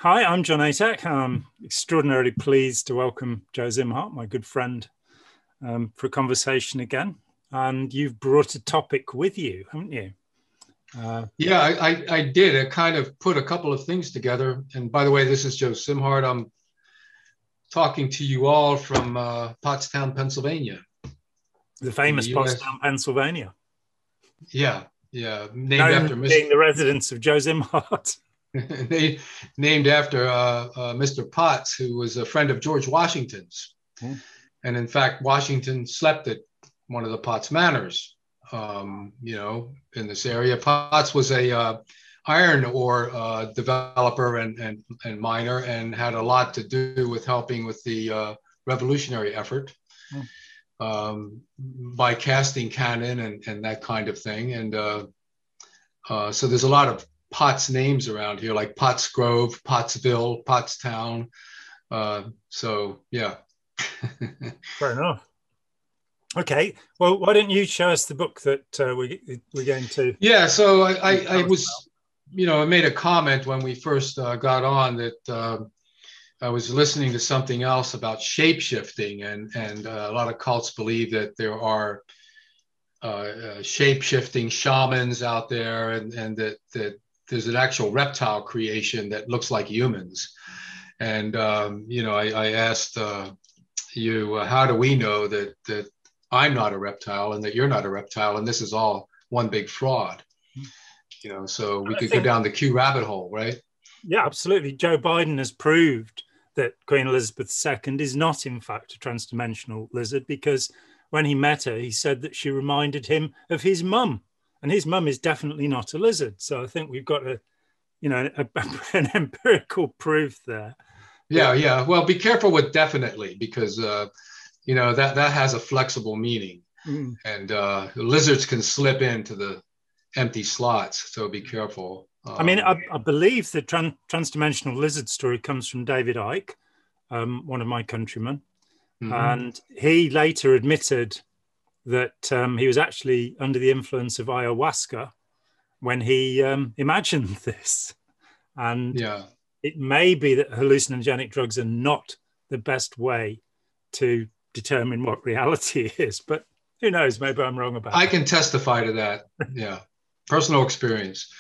Hi, I'm John Atack. I'm extraordinarily pleased to welcome Joe Szimhart, my good friend, for a conversation again. And you've brought a topic with you, haven't you? Yeah, I did. I kind of put a couple of things together. And by the way, this is Joe Szimhart. I'm talking to you all from Pottstown, Pennsylvania, The in the famous U.S. Potsdam, Pennsylvania, Yeah, named known after for being the residence of Joe Szimhart. named after Mr. Potts, who was a friend of George Washington's. Mm. And in fact, Washington slept at one of the Potts Manors, in this area. Potts was a iron ore developer and miner, and had a lot to do with helping with the revolutionary effort by casting cannon and that kind of thing. And so there's a lot of Potts names around here, like Potts Grove, Pottsville, Pottstown. So yeah. Fair enough. Okay, well, why don't you show us the book that we're going to? Yeah, so I was, I made a comment when we first got on that I was listening to something else about shape shifting, and a lot of cults believe that there are shape shifting shamans out there, and that there's an actual reptile creation that looks like humans. And I asked you, how do we know that I'm not a reptile and that you're not a reptile, and this is all one big fraud? So we could go down the Q rabbit hole, right? Yeah, absolutely. Joe Biden has proved that Queen Elizabeth II is not, in fact, a transdimensional lizard, because when he met her, he said that she reminded him of his mum, and his mum is definitely not a lizard. So I think we've got an empirical proof there. Yeah. Well, be careful with definitely, because that has a flexible meaning, and lizards can slip into the empty slots. So be careful. I believe the transdimensional lizard story comes from David Icke, one of my countrymen. Mm-hmm. And he later admitted that he was actually under the influence of ayahuasca when he imagined this. And it may be that hallucinogenic drugs are not the best way to determine what reality is, but who knows? Maybe I'm wrong about I that. can testify to that. Yeah, personal experience.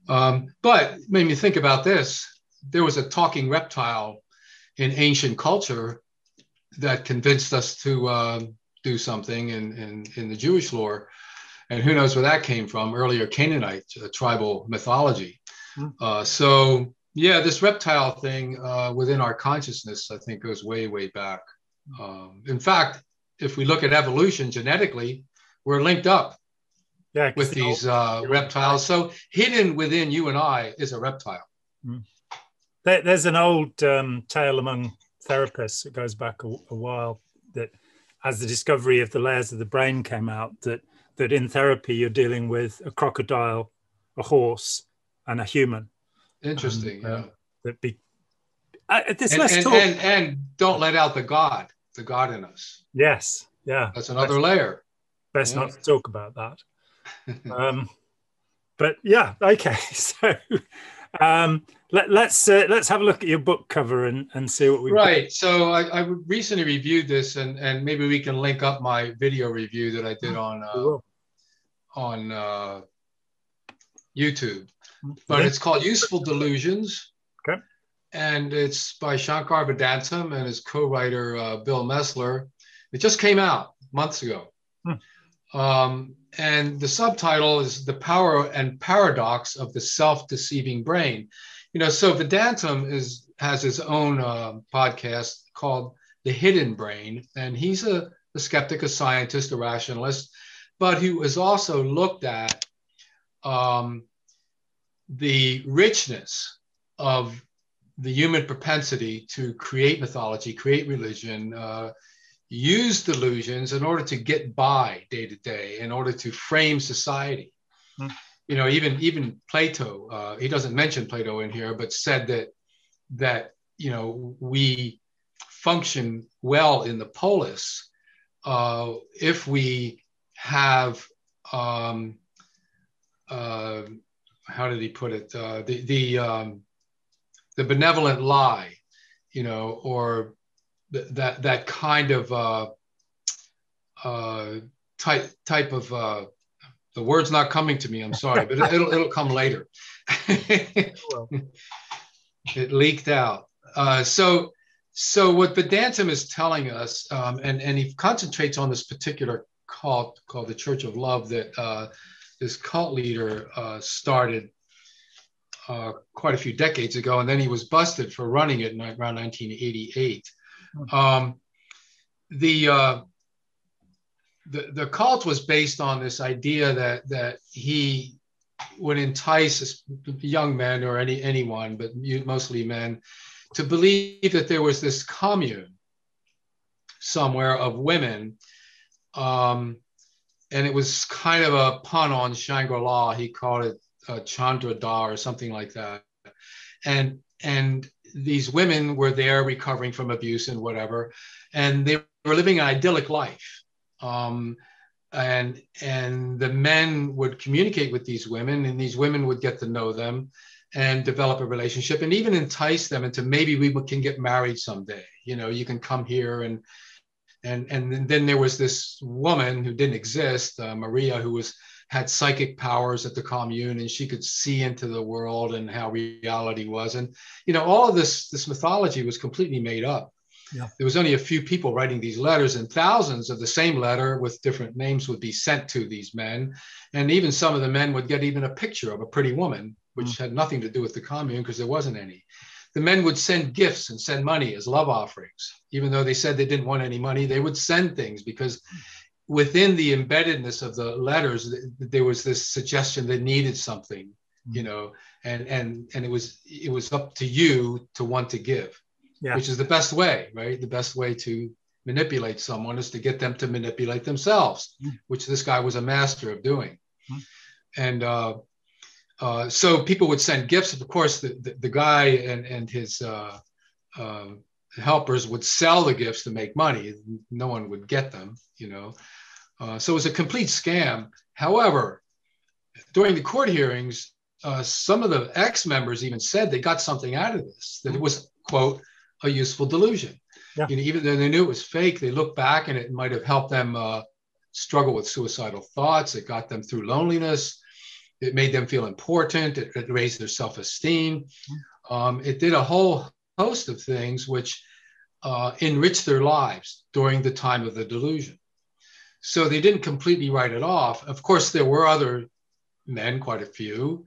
But made me think about this. There was a talking reptile in ancient culture that convinced us to do something in the Jewish lore. And who knows where that came from, earlier Canaanite tribal mythology. So yeah, this reptile thing within our consciousness, I think, goes way, way back. In fact, if we look at evolution genetically, we're linked up with these reptiles. So hidden within you and I is a reptile. There's an old tale among therapists, it goes back a while, that as the discovery of the layers of the brain came out, that in therapy you're dealing with a crocodile, a horse, and a human. Interesting. And don't let out the God in us. Yes. Yeah. That's another layer. Best not to talk about that. But yeah, okay. So let's have a look at your book cover and see what we've got. So I recently reviewed this, and maybe we can link up my video review that I did on YouTube. But it's called Useful Delusions. Okay. And it's by Shankar Vedantam and his co-writer Bill Messler. It just came out months ago. And the subtitle is The Power and Paradox of the Self-Deceiving Brain. So Vedantam has his own podcast called The Hidden Brain. And he's a skeptic, a scientist, a rationalist, but who has also looked at the richness of the human propensity to create mythology, create religion, use delusions in order to get by day to day, in order to frame society. Even Plato, he doesn't mention Plato in here, but said that we function well in the polis if we have how did he put it? The the benevolent lie, or that kind of type of the word's not coming to me. I'm sorry, but it'll come later. It leaked out. So what Vedantam is telling us, and he concentrates on this particular cult called the Church of Love that this cult leader started quite a few decades ago, and then he was busted for running it in around 1988. The cult was based on this idea that he would entice young men, or anyone, but mostly men, to believe that there was this commune somewhere of women, and it was kind of a pun on Shangri-La. He called it Chandra Da or something like that, and these women were there recovering from abuse and whatever, and they were living an idyllic life. And the men would communicate with these women, and these women would get to know them and develop a relationship, and even entice them into, maybe we can get married someday. You can come here, and then there was this woman who didn't exist, Maria, who had psychic powers at the commune, and she could see into the world and how reality was. And all of this mythology was completely made up. Yeah. There was only a few people writing these letters, and thousands of the same letter with different names would be sent to these men. And even some of the men would get even a picture of a pretty woman, which had nothing to do with the commune because there wasn't any. The men would send gifts and send money as love offerings. Even though they said they didn't want any money, they would send things, because within the embeddedness of the letters, there was this suggestion they needed something, and it was up to you to want to give. Yeah. Which is the best way, right? The best way to manipulate someone is to get them to manipulate themselves, which this guy was a master of doing. And so people would send gifts. Of course, the guy and his helpers would sell the gifts to make money. No one would get them, So it was a complete scam. However, during the court hearings, some of the ex-members even said they got something out of this, that it was, quote, a useful delusion. Yeah. Even though they knew it was fake, they looked back and it might have helped them struggle with suicidal thoughts. It got them through loneliness. It made them feel important. It raised their self-esteem. It did a whole host of things which enriched their lives during the time of the delusion. So they didn't completely write it off. Of course, there were other men, quite a few,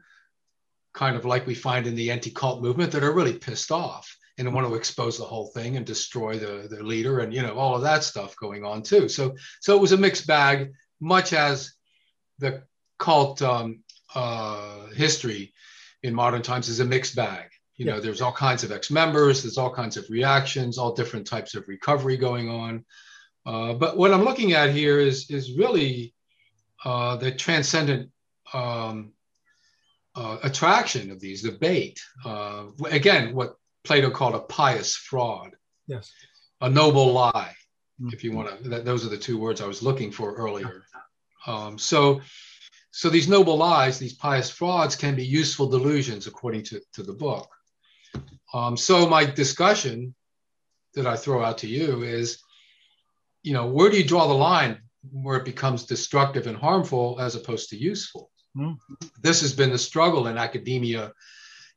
kind of like we find in the anti-cult movement, that are really pissed off and want to expose the whole thing and destroy the leader, and all of that stuff going on too. So it was a mixed bag, much as the cult history in modern times is a mixed bag. There's all kinds of ex-members, there's all kinds of reactions, all different types of recovery going on. But what I'm looking at here is really the transcendent attraction of these, the bait. Again, what Plato called a pious fraud. Yes. A noble lie, if you want to. Those are the two words I was looking for earlier. So these noble lies, these pious frauds, can be useful delusions, according to the book. So my discussion that I throw out to you is, where do you draw the line where it becomes destructive and harmful as opposed to useful? This has been the struggle in academia,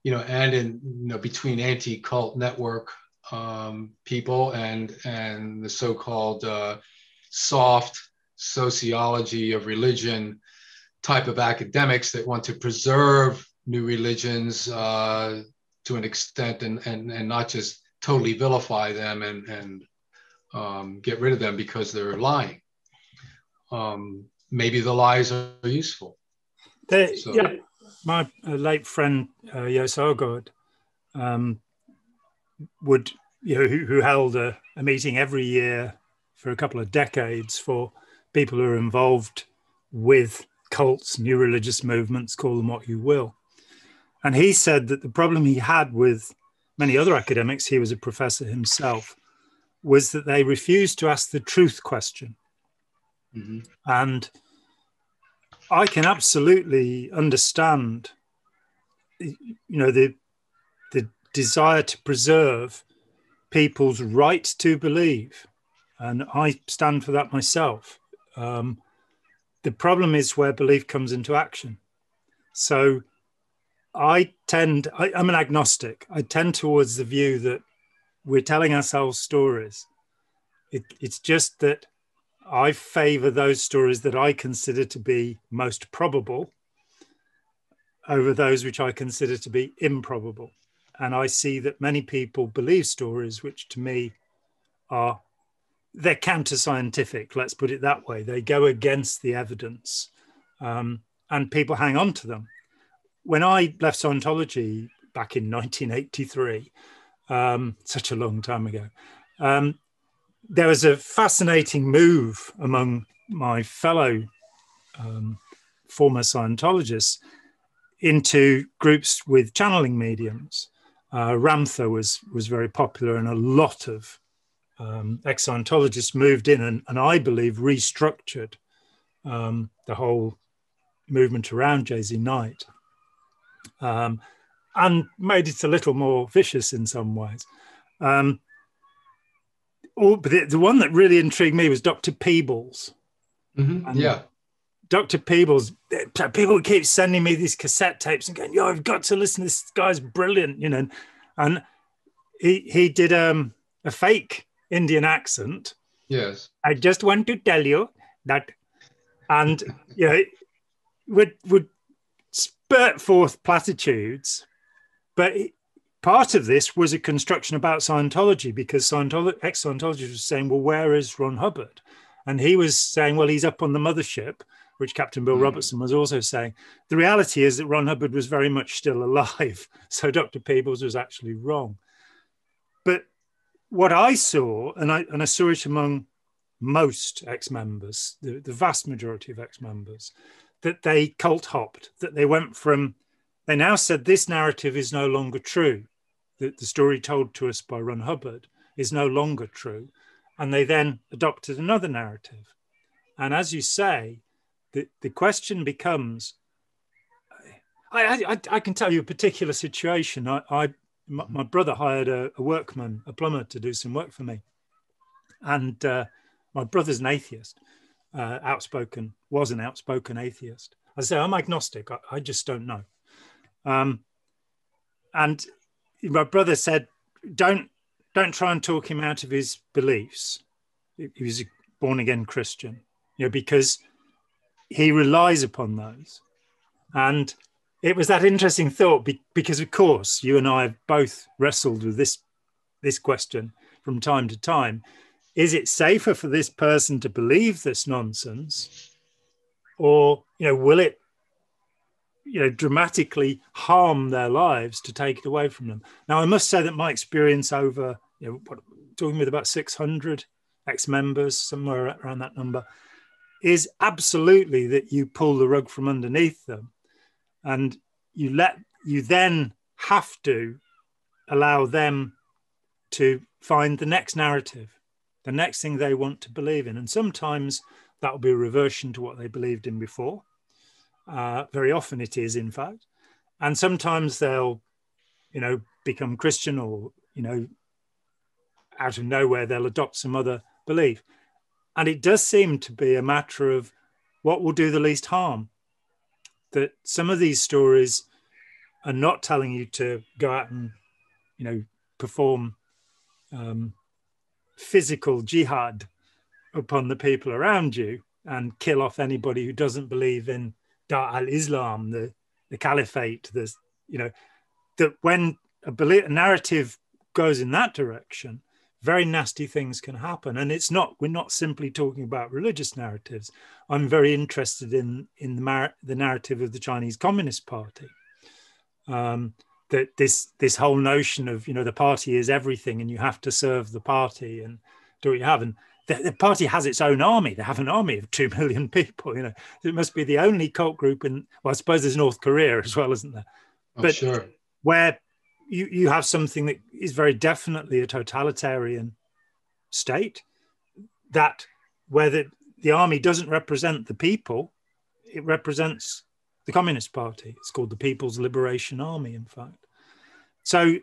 and in between anti-cult network people and the so-called soft sociology of religion type of academics that want to preserve new religions to an extent, and not just totally vilify them and get rid of them because they're lying. Maybe the lies are useful. Yeah, my late friend Joe Szimhart would, who held a meeting every year for a couple of decades for people who are involved with cults, new religious movements, call them what you will. And he said that the problem he had with many other academics, he was a professor himself, was that they refused to ask the truth question. And I can absolutely understand, the desire to preserve people's right to believe. And I stand for that myself. The problem is where belief comes into action. So I'm an agnostic. I tend towards the view that we're telling ourselves stories. It's just that I favor those stories that I consider to be most probable over those which I consider to be improbable. And I see that many people believe stories which to me they're counter-scientific, let's put it that way. They go against the evidence, and people hang on to them. When I left Scientology back in 1983, such a long time ago, there was a fascinating move among my fellow former Scientologists into groups with channeling mediums. Ramtha was very popular, and a lot of ex-Scientologists moved in and I believe restructured the whole movement around JZ Knight, and made it a little more vicious in some ways. But the one that really intrigued me was Dr. Peebles. Yeah. Dr. Peebles, people keep sending me these cassette tapes and going, "Yo, I've got to listen. This guy's brilliant," you know. And he did a fake Indian accent. Yes. I just want to tell you that, and you know, would spurt forth platitudes, but part of this was a construction about Scientology, because ex-Scientologists were saying, "Well, where is Ron Hubbard?" And he was saying, "Well, he's up on the mothership," which Captain Bill Robertson was also saying. The reality is that Ron Hubbard was very much still alive, so Dr. Peebles was actually wrong. But what I saw, and I saw it among most ex-members, the vast majority of ex-members, that they cult hopped, that they went from, they now said this narrative is no longer true, that the story told to us by Ron Hubbard is no longer true, and they then adopted another narrative. And as you say, the question becomes, I can tell you a particular situation. My brother hired a workman, a plumber, to do some work for me. And my brother's an atheist, was an outspoken atheist. I say, I'm agnostic. I just don't know. And my brother said, don't try and talk him out of his beliefs. He was a born-again Christian, you know, because he relies upon those. And it was that interesting thought, because of course you and I have both wrestled with this question from time to time. Is it safer for this person to believe this nonsense, or, you know, will it, you know, dramatically harm their lives to take it away from them? Now, I must say that my experience over, you know, talking with about 600 ex-members, somewhere around that number, is absolutely that you pull the rug from underneath them, and you then have to allow them to find the next narrative, the next thing they want to believe in. And sometimes that will be a reversion to what they believed in before. Very often it is, in fact. And sometimes they'll, you know, become Christian, or, you know, out of nowhere, they'll adopt some other belief. And it does seem to be a matter of what will do the least harm. That some of these stories are not telling you to go out and, you know, perform physical jihad upon the people around you and kill off anybody who doesn't believe in Dar al-Islam, the caliphate. There's, you know, that when a narrative goes in that direction, very nasty things can happen. And we're not simply talking about religious narratives. I'm very interested in the narrative of the Chinese Communist Party. That this whole notion of, you know, the party is everything and you have to serve the party and do what you have. And the party has its own army. They have an army of 2 million people. You know, it must be the only cult group in, well, I suppose there's North Korea as well, isn't there? Oh, but sure. Where you have something that is very definitely a totalitarian state, that where the army doesn't represent the people, it represents the Communist Party. It's called the People's Liberation Army, in fact. So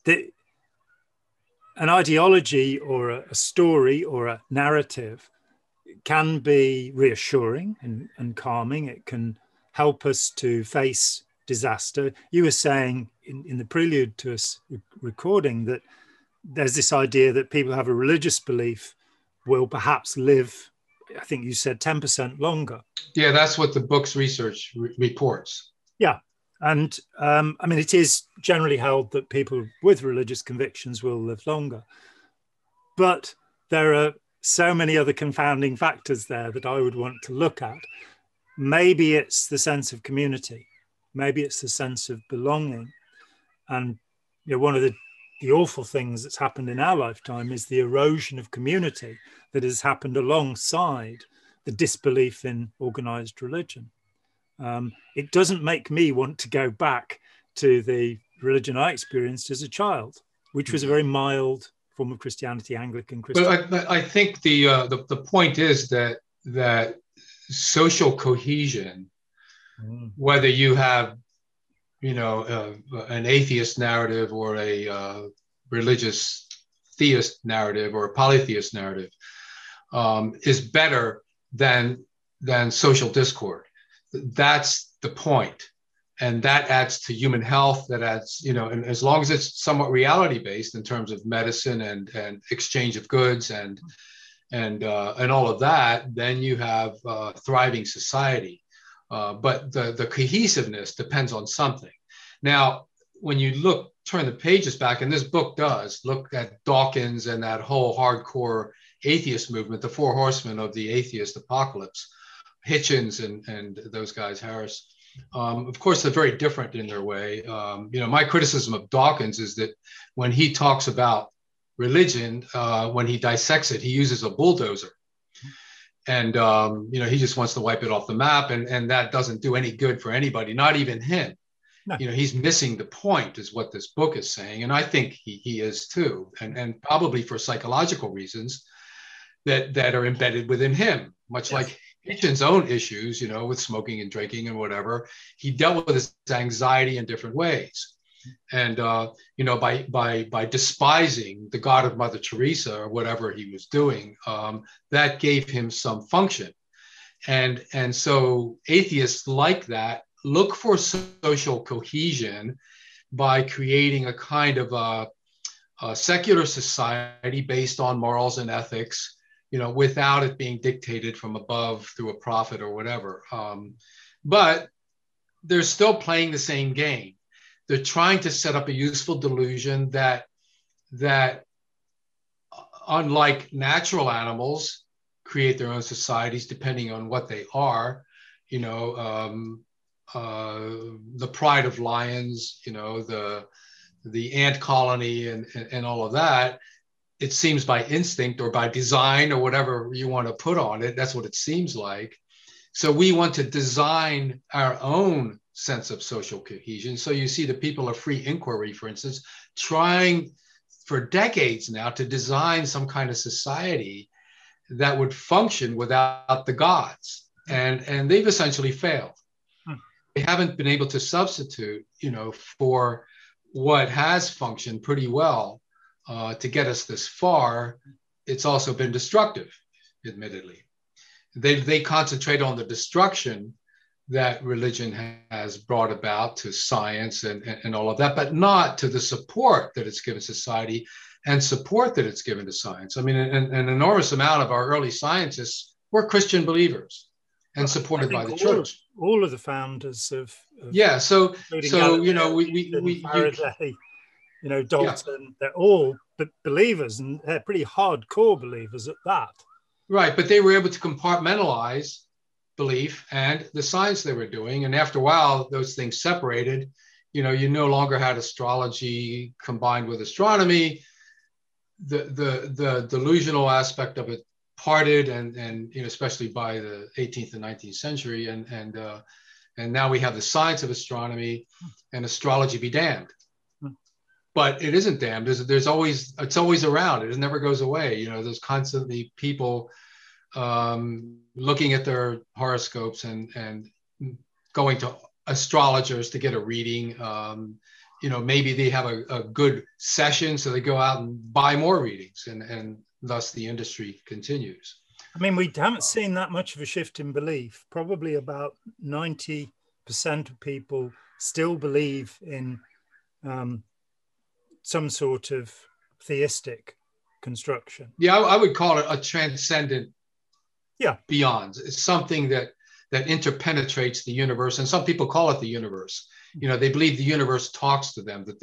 an ideology or a story or a narrative can be reassuring and calming. It can help us to face disaster. You were saying in the prelude to us recording that there's this idea that people who have a religious belief will perhaps live, I think you said 10% longer. Yeah, that's what the book's research reports. Yeah. And I mean, it is generally held that people with religious convictions will live longer. But there are so many other confounding factors there that I would want to look at. Maybe it's the sense of community. Maybe it's the sense of belonging. And one of the awful things that's happened in our lifetime is the erosion of community that has happened alongside the disbelief in organized religion. It doesn't make me want to go back to the religion I experienced as a child, which was a very mild form of Christianity, Anglican Christianity. But I think the point is that social cohesion, whether you have an atheist narrative or a religious theist narrative or a polytheist narrative, is better than social discord. That's the point. And that adds to human health. That adds, and as long as it's somewhat reality based in terms of medicine and exchange of goods and all of that, then you have a thriving society. But the cohesiveness depends on something. Now, when you turn the pages back, and this book does look at Dawkins and that whole hardcore atheist movement, the four horsemen of the atheist apocalypse, Hitchens and those guys, Harris. Of course, they're very different in their way. My criticism of Dawkins is that when he talks about religion, when he dissects it, he uses a bulldozer. And, he just wants to wipe it off the map. And that doesn't do any good for anybody, not even him. No. He's missing the point is what this book is saying. And I think he is too. And probably for psychological reasons that are embedded within him, much like Hitchens' own issues, with smoking and drinking and whatever. He dealt with his anxiety in different ways. And, by despising the God of Mother Teresa or whatever he was doing, that gave him some function. And so atheists like that look for social cohesion by creating a kind of a secular society based on morals and ethics, without it being dictated from above through a prophet or whatever. But they're still playing the same game. They're trying to set up a useful delusion that unlike natural animals, create their own societies depending on what they are. The pride of lions, the ant colony and all of that. It seems by instinct or by design or whatever you want to put on it. That's what it seems like. So we want to design our own sense of social cohesion. So you see the people of free inquiry, for instance, trying for decades now to design some kind of society that would function without the gods. And they've essentially failed. They haven't been able to substitute, for what has functioned pretty well to get us this far. It's also been destructive, admittedly. They concentrate on the destruction that religion has brought about to science and all of that, but not to the support that it's given society and support that it's given to science. I mean, an enormous amount of our early scientists were Christian believers and supported by the church. All of the founders of yeah. So we Faraday, Dalton, they're all believers, and they're pretty hardcore believers at that. Right, but they were able to compartmentalize belief and the science they were doing, and after a while, those things separated. You no longer had astrology combined with astronomy. The delusional aspect of it parted, and especially by the 18th and 19th century, and now we have the science of astronomy, and astrology be damned. But it isn't damned. It's always around. It never goes away. There's constantly people looking at their horoscopes and going to astrologers to get a reading. maybe they have a good session, so they go out and buy more readings, and thus the industry continues. I mean, we haven't seen that much of a shift in belief. Probably about 90% of people still believe in some sort of theistic construction. Yeah, I would call it a transcendent beyond. It's something that interpenetrates the universe, and some people call it the universe. They believe the universe talks to them, that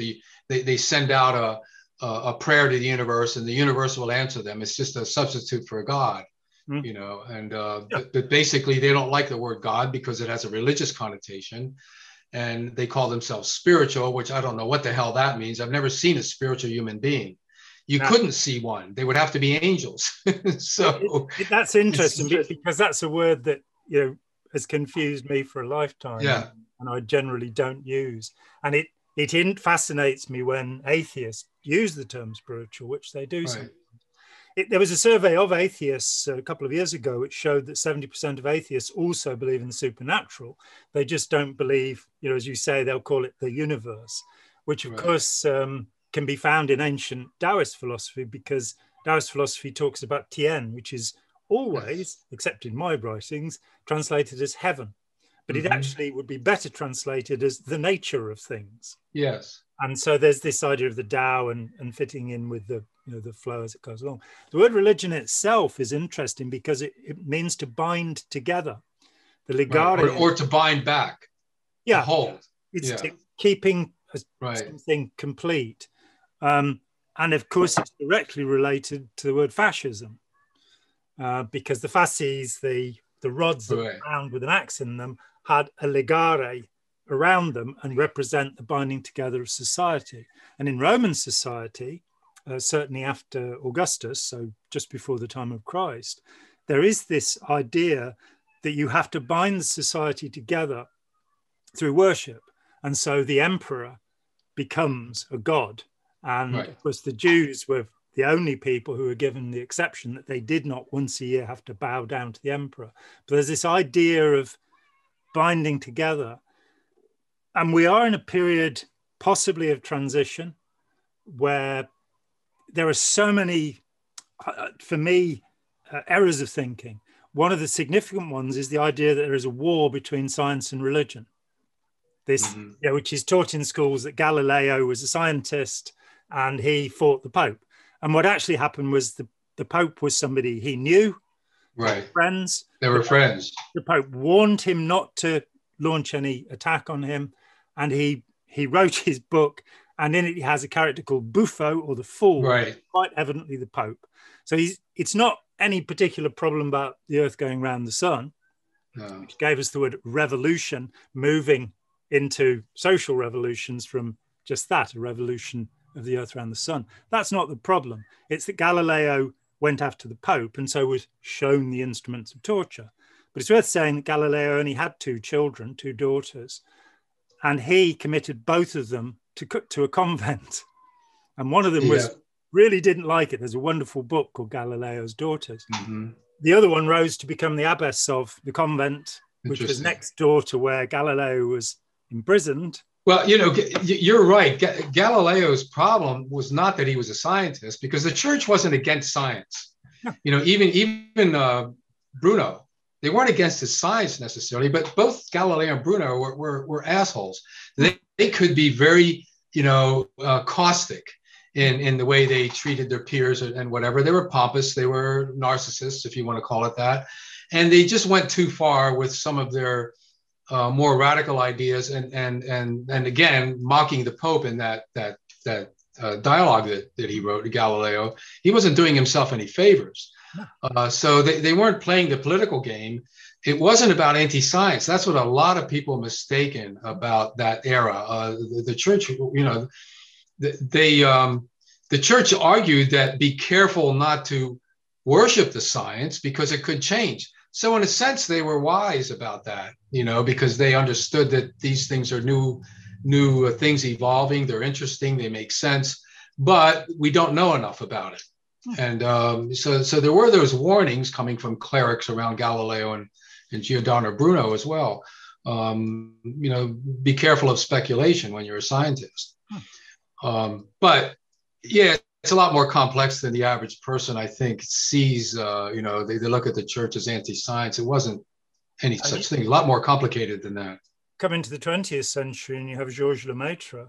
they send out a prayer to the universe, and the universe will answer them. It's just a substitute for God. But basically they don't like the word God because it has a religious connotation, and they call themselves spiritual, which I don't know what the hell that means. I've never seen a spiritual human being. You couldn't see one. They would have to be angels. So that's interesting, because that's a word that has confused me for a lifetime, and I generally don't use. And it fascinates me when atheists use the term spiritual, which they do. Right. There was a survey of atheists a couple of years ago which showed that 70% of atheists also believe in the supernatural. They just don't believe, as you say, they'll call it the universe, which of course can be found in ancient Taoist philosophy, because Taoist philosophy talks about Tien, which is always, except in my writings, translated as heaven. But it actually would be better translated as the nature of things. Yes. And so there's this idea of the Tao and fitting in with the the flow as it goes along. The word religion itself is interesting because it means to bind together. The ligare, or to bind back. Yeah, to hold. It's keeping something complete. And of course, it's directly related to the word fascism, because the fasces, the rods that were bound with an axe in them, had a ligare around them and represent the binding together of society. And in Roman society, certainly after Augustus, so just before the time of Christ, there is this idea that you have to bind the society together through worship. And so the emperor becomes a god. And of course, the Jews were the only people who were given the exception that they did not once a year have to bow down to the emperor. But there's this idea of binding together. And we are in a period possibly of transition where there are so many, for me, errors of thinking. One of the significant ones is the idea that there is a war between science and religion. This, which is taught in schools, that Galileo was a scientist and he fought the Pope. And what actually happened was the Pope was somebody he knew. Right. Friends. They were friends. The Pope warned him not to launch any attack on him. And he wrote his book, and in it he has a character called Buffo, or the Fool, quite evidently the Pope. So it's not any particular problem about the Earth going around the sun, which gave us the word revolution, moving into social revolutions from just that, a revolution of the Earth around the sun. That's not the problem. It's that Galileo went after the Pope and so was shown the instruments of torture. But it's worth saying that Galileo only had two children, two daughters, and he committed both of them to a convent. And one of them really didn't like it. There's a wonderful book called Galileo's Daughters. The other one rose to become the abbess of the convent, which was next door to where Galileo was imprisoned. Well, you're right. Galileo's problem was not that he was a scientist, because the church wasn't against science. No. Even Bruno, they weren't against his science necessarily, but both Galileo and Bruno were assholes. They could be very, caustic in the way they treated their peers and whatever. They were pompous. They were narcissists, if you want to call it that. And they just went too far with some of their more radical ideas, and again, mocking the Pope in that dialogue that he wrote to Galileo. He wasn't doing himself any favors. So they weren't playing the political game. It wasn't about anti-science. That's what a lot of people mistaken about that era. The church, the church argued that be careful not to worship the science because it could change. So in a sense, they were wise about that, because they understood that these things are new things evolving. They're interesting. They make sense, but we don't know enough about it. And so there were those warnings coming from clerics around Galileo and Giordano Bruno as well. be careful of speculation when you're a scientist. But yeah, it's a lot more complex than the average person, I think, sees. They look at the church as anti-science. It wasn't any such thing. A lot more complicated than that. Come into the 20th century and you have Georges Lemaitre,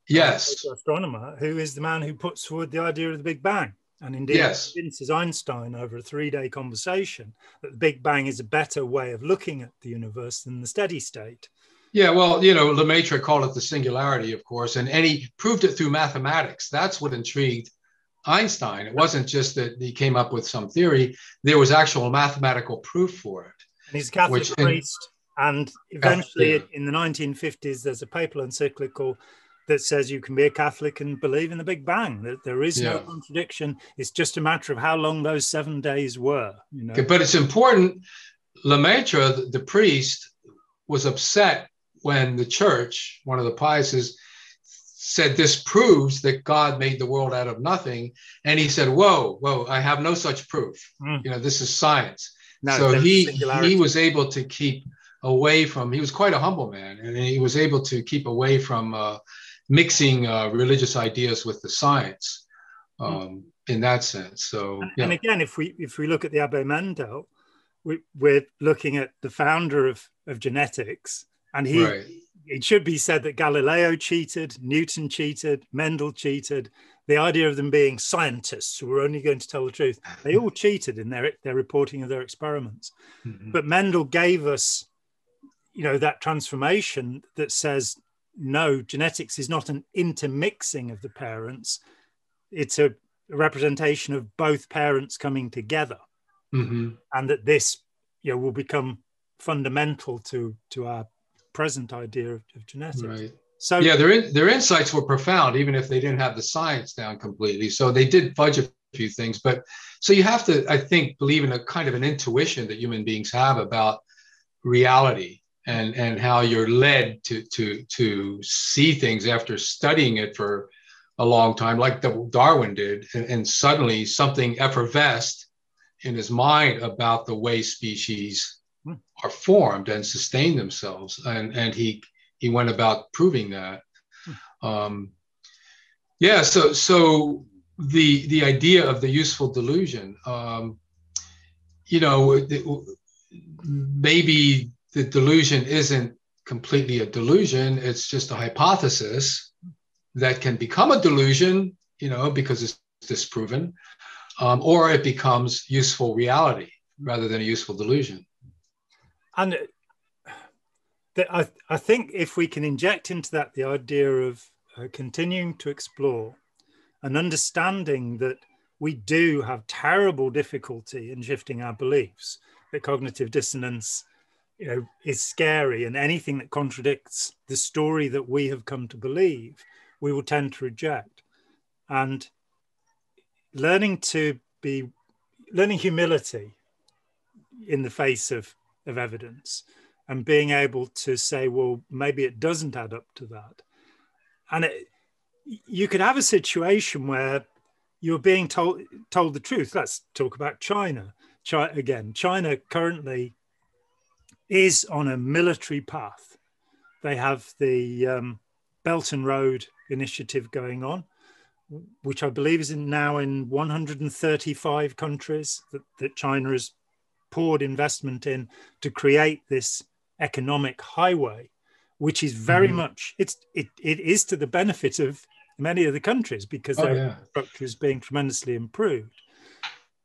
yes, astronomer, who is the man who puts forward the idea of the Big Bang. And indeed, yes, convinces Einstein over a 3-day conversation that the Big Bang is a better way of looking at the universe than the steady state. Yeah, well, Lemaitre called it the singularity, of course, and he proved it through mathematics. That's what intrigued Einstein. It wasn't just that he came up with some theory. There was actual mathematical proof for it. And he's a Catholic priest. And eventually in the 1950s, there's a papal encyclical that says you can be a Catholic and believe in the Big Bang, that there is no contradiction. It's just a matter of how long those 7 days were. Okay, but it's important. Lemaitre, the priest, was upset when the church, one of the piouses, said this proves that God made the world out of nothing. And he said, whoa, I have no such proof. This is science. No, so he was able to keep away from, he was quite a humble man, and he was able to keep away from mixing religious ideas with the science in that sense. So, and again, if we look at the Abbe Mendel, we're looking at the founder of genetics, and it should be said that Galileo cheated, Newton cheated, Mendel cheated. The idea of them being scientists who were only going to tell the truth, they all cheated in their reporting of their experiments. But Mendel gave us that transformation that says, no, genetics is not an intermixing of the parents. It's a representation of both parents coming together. And that this will become fundamental to our present idea of genetics. Right. So their insights were profound, even if they didn't have the science down completely. So they did fudge a few things. But so you have to, I think, believe in a kind of an intuition that human beings have about reality. And how you're led to see things after studying it for a long time, like Darwin did, and suddenly something effervesced in his mind about the way species are formed and sustain themselves, and he went about proving that. So the idea of the useful delusion, maybe the delusion isn't completely a delusion. It's just a hypothesis that can become a delusion, because it's disproven, or it becomes useful reality rather than a useful delusion. And I think if we can inject into that the idea of continuing to explore and understanding that we do have terrible difficulty in shifting our beliefs, that cognitive dissonance is scary, and anything that contradicts the story that we have come to believe, we will tend to reject. And learning humility in the face of evidence, and being able to say, well, maybe it doesn't add up to that. And you could have a situation where you're being told the truth. Let's talk about China. China currently is on a military path. They have the Belt and Road Initiative going on, which I believe is now in 135 countries that China has poured investment in to create this economic highway, which is very much, it is to the benefit of many of the countries because their infrastructure is being tremendously improved.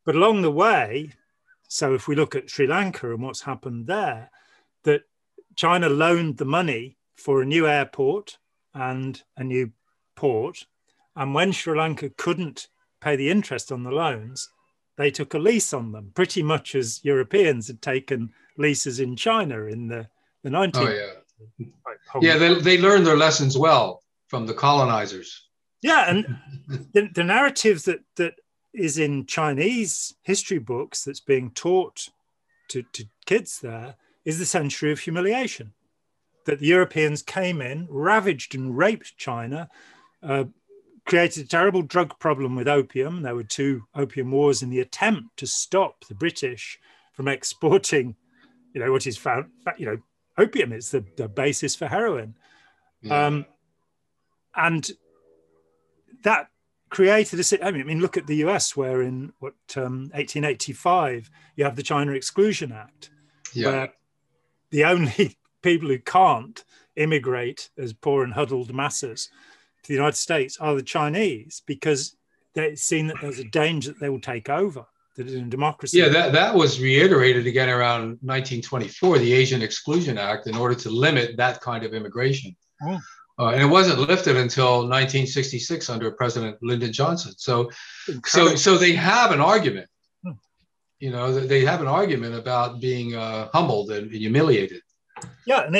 But along the way, so if we look at Sri Lanka and what's happened there, that China loaned the money for a new airport and a new port. And when Sri Lanka couldn't pay the interest on the loans, they took a lease on them, pretty much as Europeans had taken leases in China in the 19th. They learned their lessons well from the colonizers. Yeah, and the narrative that is in Chinese history books that's being taught to kids there is the century of humiliation, that the Europeans came in, ravaged and raped China, created a terrible drug problem with opium. There were 2 opium wars in the attempt to stop the British from exporting, what is found, opium. It's the basis for heroin. Yeah. And that created I mean, look at the US, where in 1885, you have the China Exclusion Act, where the only people who can't immigrate as poor and huddled masses to the United States are the Chinese, because they're seen that there's a danger that they will take over, that in democracy. Yeah, that was reiterated again around 1924, the Asian Exclusion Act, in order to limit that kind of immigration. Oh. And it wasn't lifted until 1966 under President Lyndon Johnson. So they have an argument. You know, they have an argument about being humbled and humiliated. Yeah, and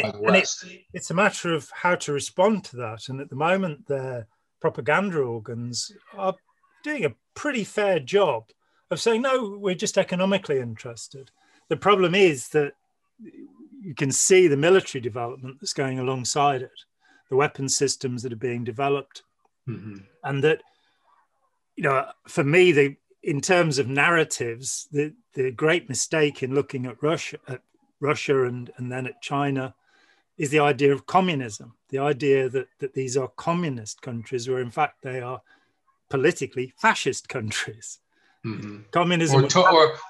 it's a matter of how to respond to that. And at the moment, their propaganda organs are doing a pretty fair job of saying, no, we're just economically interested. The problem is that you can see the military development that's going alongside it, the weapon systems that are being developed. And that, you know, for me, in terms of narratives, the great mistake in looking at Russia and then at China is the idea of communism, the idea that these are communist countries, where in fact they are politically fascist countries. Communism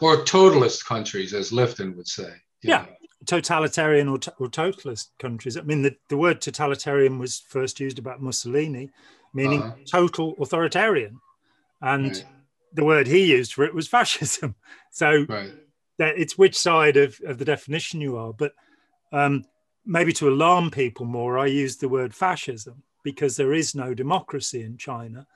or totalist countries, as Lifton would say. Yeah, totalitarian or totalist countries. I mean, the word totalitarian was first used about Mussolini, meaning total authoritarian. And the word he used for it was fascism. So it's which side of the definition you are. But maybe to alarm people more, I use the word fascism, because there is no democracy in China.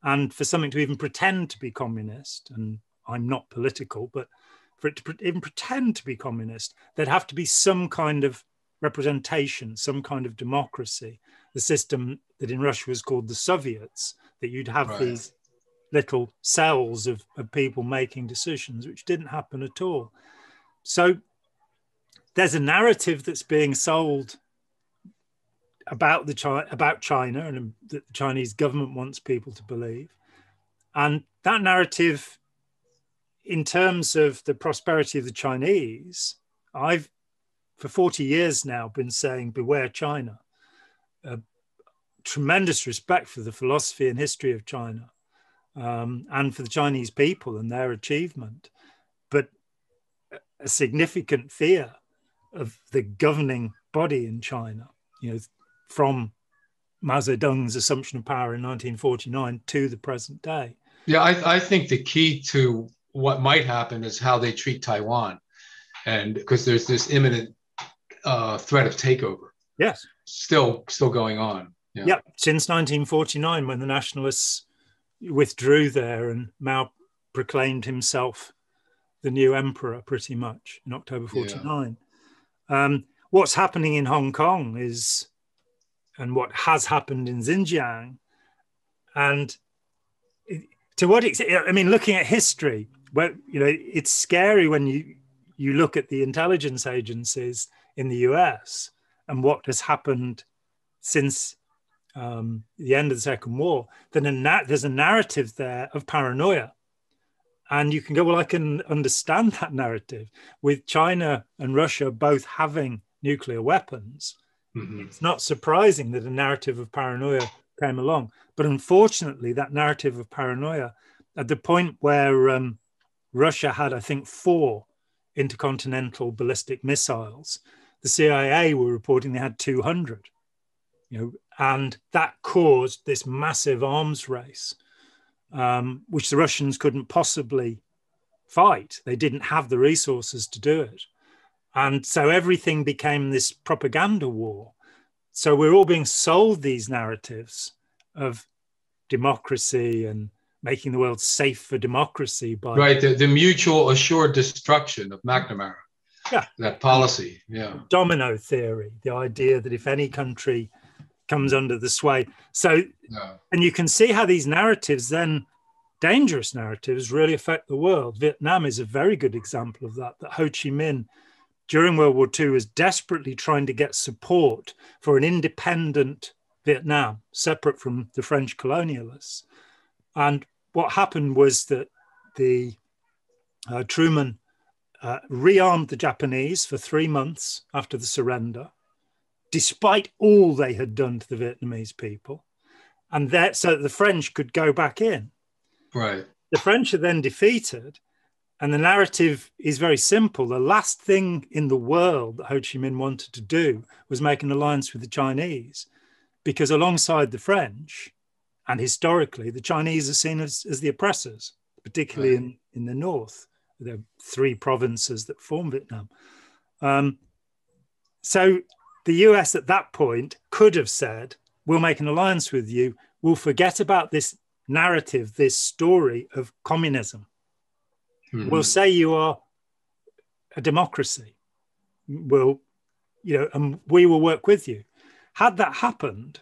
And for something to even pretend to be communist, and I'm not political, but for it to even pretend to be communist, there'd have to be some kind of representation, some kind of democracy. The system that in Russia was called the Soviets, that you'd have these little cells of people making decisions, which didn't happen at all. So there's a narrative that's being sold about China, and that the Chinese government wants people to believe. And that narrative, in terms of the prosperity of the Chinese, I've for 40 years now been saying, beware China. Tremendous respect for the philosophy and history of China, and for the Chinese people and their achievement, but a significant fear of the governing body in China, you know, from Mao Zedong's assumption of power in 1949 to the present day. Yeah, I think the key to what might happen is how they treat Taiwan, and because there's this imminent threat of takeover. Yes, still going on. Yeah, since 1949, when the nationalists withdrew there and Mao proclaimed himself the new emperor, pretty much in October 49. What's happening in Hong Kong and what has happened in Xinjiang, and to what extent, I mean, looking at history, where, you know, it's scary when you look at the intelligence agencies in the US and what has happened since the end of the Second War. Then there's a narrative there of paranoia. And you can go, well, I can understand that narrative. With China and Russia both having nuclear weapons, it's not surprising that a narrative of paranoia came along. But unfortunately, that narrative of paranoia, at the point where Russia had, I think, 4 intercontinental ballistic missiles, the CIA were reporting they had 200, you know, and that caused this massive arms race, which the Russians couldn't possibly fight. They didn't have the resources to do it. And so everything became this propaganda war. So we're all being sold these narratives of democracy and making the world safe for democracy by the mutual assured destruction of McNamara. Yeah, that policy. Domino theory, the idea that if any country comes under the sway, and you can see how these narratives, then dangerous narratives, really affect the world. Vietnam is a very good example of that. That Ho Chi Minh, during World War II, was desperately trying to get support for an independent Vietnam, separate from the French colonialists. And what happened was that the Truman rearmed the Japanese for 3 months after the surrender, despite all they had done to the Vietnamese people, and that so that the French could go back in. Right. The French are then defeated, and the narrative is very simple. The last thing in the world that Ho Chi Minh wanted to do was make an alliance with the Chinese, because alongside the French, and historically, the Chinese are seen as the oppressors, particularly right. in the north. There are 3 provinces that form Vietnam. So the US at that point could have said, we'll make an alliance with you. We'll forget about this narrative, this story of communism. Mm-hmm. We'll say you are a democracy. We'll, and we will work with you. Had that happened,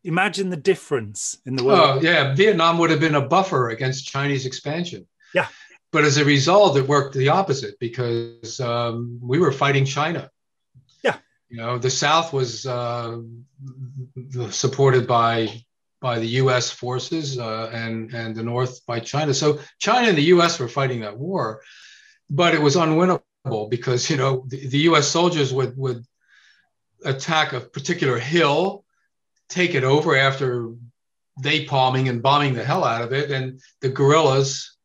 imagine the difference in the world. Oh, yeah. Vietnam would have been a buffer against Chinese expansion. Yeah. But as a result, it worked the opposite, because we were fighting China. Yeah. The South was supported by the U.S. forces and the North by China. So China and the U.S. were fighting that war, but it was unwinnable because, the U.S. soldiers would attack a particular hill, take it over after napalming and bombing the hell out of it. And the guerrillas,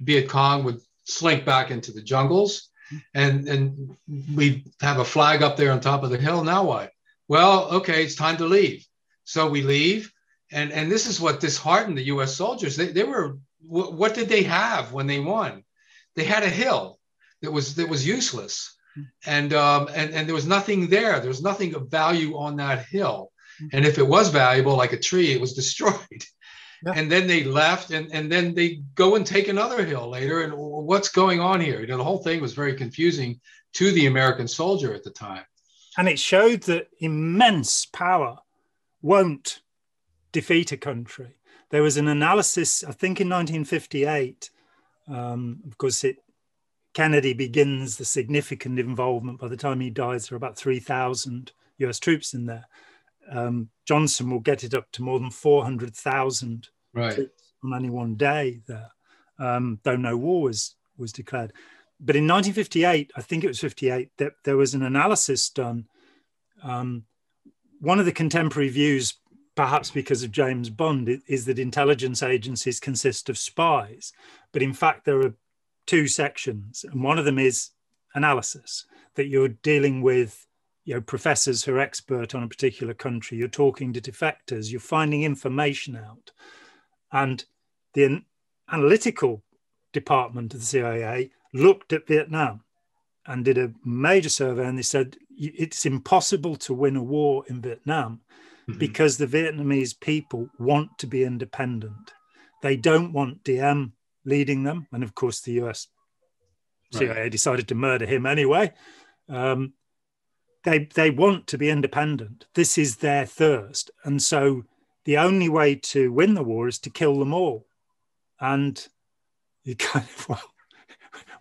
Viet Cong, would slink back into the jungles, and we'd have a flag up there on top of the hill. Now what? Well, okay, it's time to leave. So we leave. And this is what disheartened the U.S. soldiers. They were, what did they have when they won? They had a hill that was useless. And there was nothing there. There was nothing of value on that hill. And if it was valuable, like a tree, it was destroyed. Yeah. And then they left, and then they go and take another hill later. And what's going on here? The whole thing was very confusing to the American soldier at the time. And it showed that immense power won't defeat a country. There was an analysis, I think in 1958, of course, Kennedy begins the significant involvement. By the time he dies, there are about 3,000 US troops in there. Johnson will get it up to more than 400,000 troops on any one day there, though no war was declared. But in 1958, I think it was 58, that there was an analysis done. One of the contemporary views, perhaps because of James Bond, is that intelligence agencies consist of spies. But in fact, there are 2 sections, and one of them is analysis, that you're dealing with professors who are expert on a particular country. You're talking to defectors. You're finding information out. And the analytical department of the CIA looked at Vietnam and did a major survey, and they said it's impossible to win a war in Vietnam because the Vietnamese people want to be independent. They don't want Diem leading them. And of course, the US CIA decided to murder him anyway. They want to be independent. This is their thirst. And so the only way to win the war is to kill them all. And you kind of, well,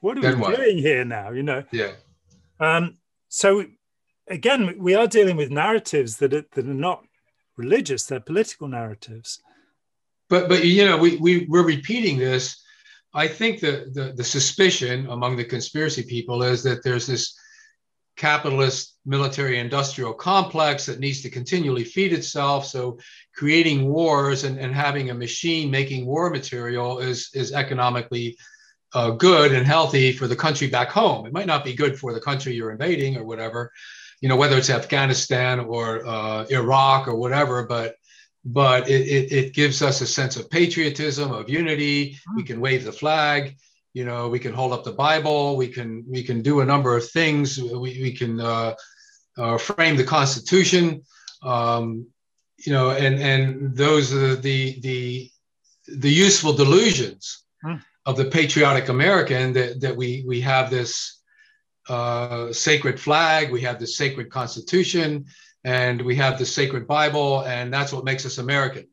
what are we doing here now? Yeah. So again, we are dealing with narratives that are not religious, they're political narratives. But we're repeating this. I think the suspicion among the conspiracy people is that there's this capitalist military industrial complex that needs to continually feed itself. So creating wars and having a machine making war material is economically good and healthy for the country back home. It might not be good for the country you're invading or whatever, whether it's Afghanistan or Iraq or whatever, but it gives us a sense of patriotism, of unity. We can wave the flag, we can hold up the Bible, we can do a number of things. We can frame the Constitution, and those are the useful delusions of the patriotic American, that we have this sacred flag, we have this sacred Constitution, and we have the sacred Bible, and that's what makes us American.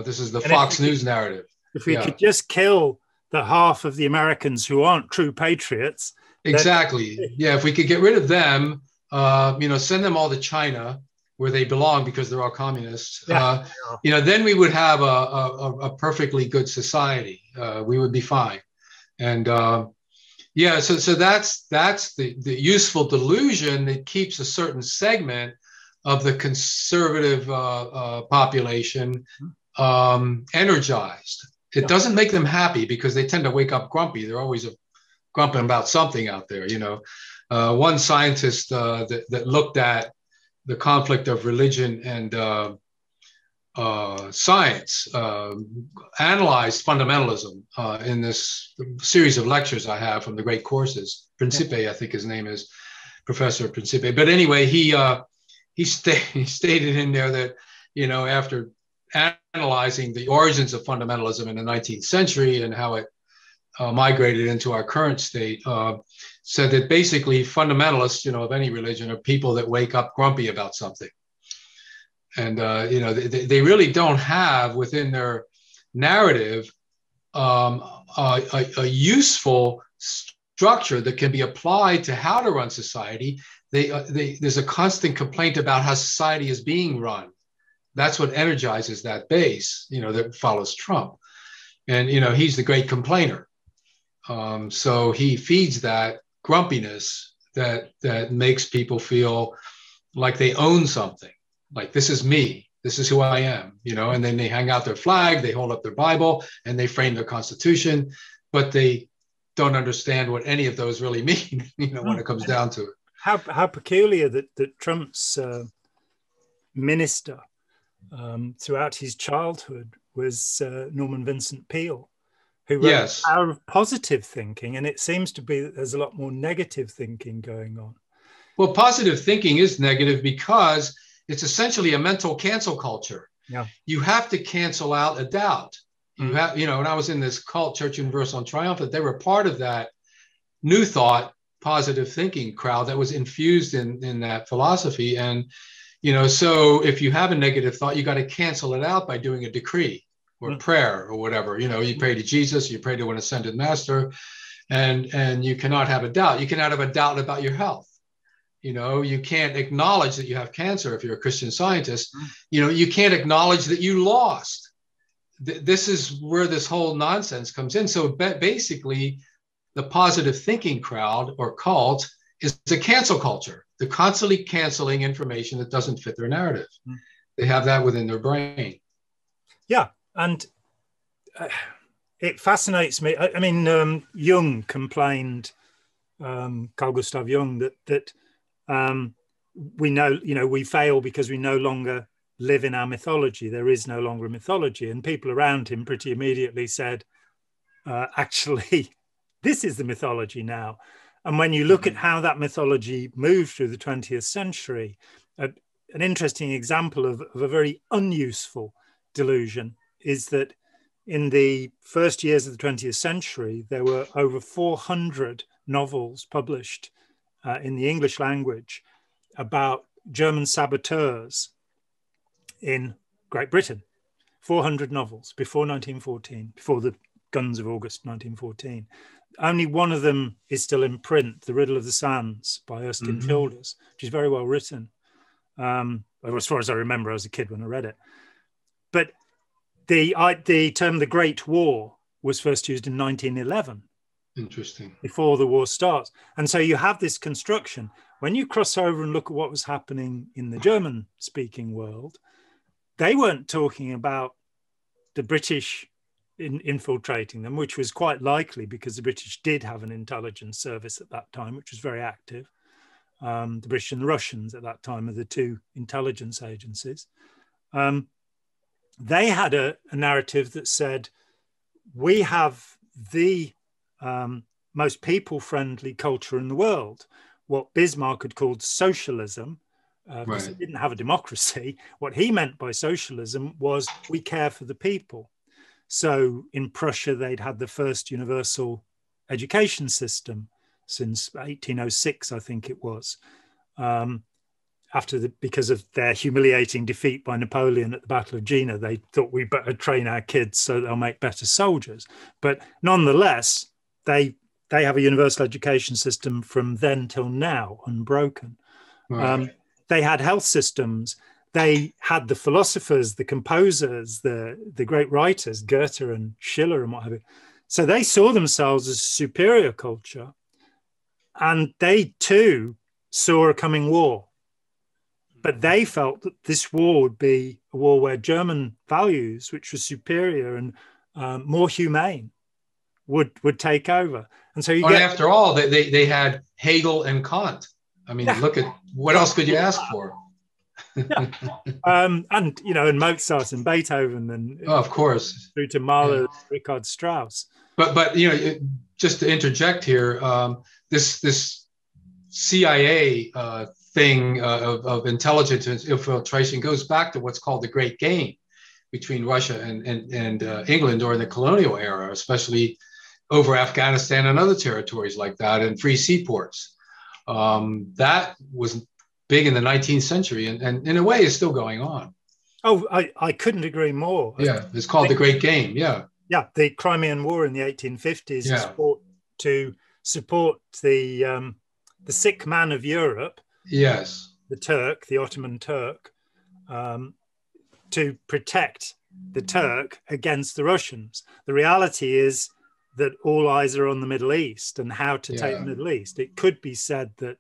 This is the Fox News narrative. If we could just kill the half of the Americans who aren't true patriots. Exactly. Yeah, if we could get rid of them, send them all to China, where they belong because they're all communists. Then we would have a perfectly good society. We would be fine. And Yeah, so that's the useful delusion that keeps a certain segment of the conservative population energized. It doesn't make them happy because they tend to wake up grumpy. They're always grumping about something out there. One scientist that looked at the conflict of religion and science analyzed fundamentalism in this series of lectures I have from the great courses. Principe, I think his name is, Professor Principe. But anyway, he stated in there that, after analyzing the origins of fundamentalism in the 19th century and how it migrated into our current state, said that basically fundamentalists, of any religion, are people that wake up grumpy about something. And, they really don't have within their narrative a useful structure that can be applied to how to run society. There's a constant complaint about how society is being run. That's what energizes that base, that follows Trump. And, he's the great complainer. So he feeds that grumpiness that makes people feel like they own something. Like, this is me, this is who I am, and then they hang out their flag, they hold up their Bible, and they frame their Constitution, but they don't understand what any of those really mean, when it comes down to it. How peculiar that Trump's minister throughout his childhood was Norman Vincent Peale, who wrote The Power of Positive Thinking, and it seems to be that there's a lot more negative thinking going on. Well, positive thinking is negative because it's essentially a mental cancel culture. Yeah. You have to cancel out a doubt. You have, when I was in this cult, Church Universal and Triumphant, they were part of that New Thought, positive thinking crowd that was infused in that philosophy. And, so if you have a negative thought, you got to cancel it out by doing a decree or prayer or whatever. You pray to Jesus, you pray to an ascended master, and you cannot have a doubt. You cannot have a doubt about your health. You can't acknowledge that you have cancer if you're a Christian Scientist. You can't acknowledge that you lost. This is where this whole nonsense comes in. So basically, the positive thinking crowd or cult is a cancel culture. They're constantly canceling information that doesn't fit their narrative. They have that within their brain. Yeah, and it fascinates me. I mean, Jung complained, Carl Gustav Jung, that we know, we fail because we no longer live in our mythology. There is no longer a mythology. And people around him pretty immediately said, actually, this is the mythology now. And when you look at how that mythology moved through the 20th century, an interesting example of a very unuseful delusion is that in the first years of the 20th century, there were over 400 novels published in the English language about German saboteurs in Great Britain. 400 novels before 1914, before the guns of August 1914. Only one of them is still in print, The Riddle of the Sands by Erskine Childers, which is very well written. As far as I remember, I was a kid when I read it. But the term the Great War was first used in 1911. Interesting. Before the war starts. And so you have this construction. When you cross over and look at what was happening in the German-speaking world, they weren't talking about the British infiltrating them, which was quite likely because the British did have an intelligence service at that time, which was very active. The British and the Russians at that time are the two intelligence agencies. They had a narrative that said, we have the most people-friendly culture in the world, what Bismarck had called socialism, because he didn't have a democracy. What he meant by socialism was we care for the people. So in Prussia, they'd had the first universal education system since 1806, I think it was, because of their humiliating defeat by Napoleon at the Battle of Jena. They thought we better train our kids so they'll make better soldiers. But nonetheless, they have a universal education system from then till now, unbroken. Right. They had health systems. They had the philosophers, the composers, the great writers, Goethe and Schiller and what have you. So they saw themselves as a superior culture. And they too saw a coming war. But they felt that this war would be a war where German values, which were superior and more humane, would take over. And so after all, they had Hegel and Kant. I mean, look at what else could you ask for? Yeah. And and Mozart and Beethoven and of course through to Mahler, Richard Strauss. But just to interject here, this CIA thing of intelligence infiltration goes back to what's called the Great Game between Russia and England during the colonial era, especially over Afghanistan and other territories like that, and free seaports. That was big in the 19th century, and in a way is still going on. Oh, I couldn't agree more. Yeah, it's called the Great Game. Yeah. Yeah, the Crimean War in the 1850s is fought to support the sick man of Europe. Yes. The Turk, the Ottoman Turk, to protect the Turk against the Russians. The reality is that all eyes are on the Middle East and how to take the Middle East. It could be said that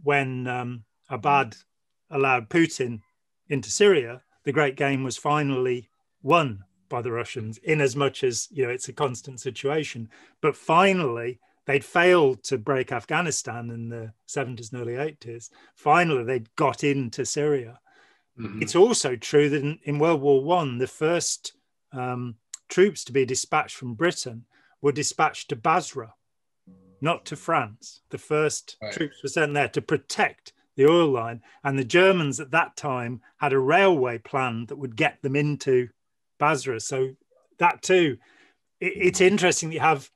when Abad allowed Putin into Syria, the Great Game was finally won by the Russians, in as much as, it's a constant situation. But finally, they'd failed to break Afghanistan in the 70s and early 80s. Finally, they'd got into Syria. Mm-hmm. It's also true that in World War I, the first troops to be dispatched from Britain were dispatched to Basra, not to France. The first troops were sent there to protect the oil line. And the Germans at that time had a railway plan that would get them into Basra. So that too, it's interesting that you have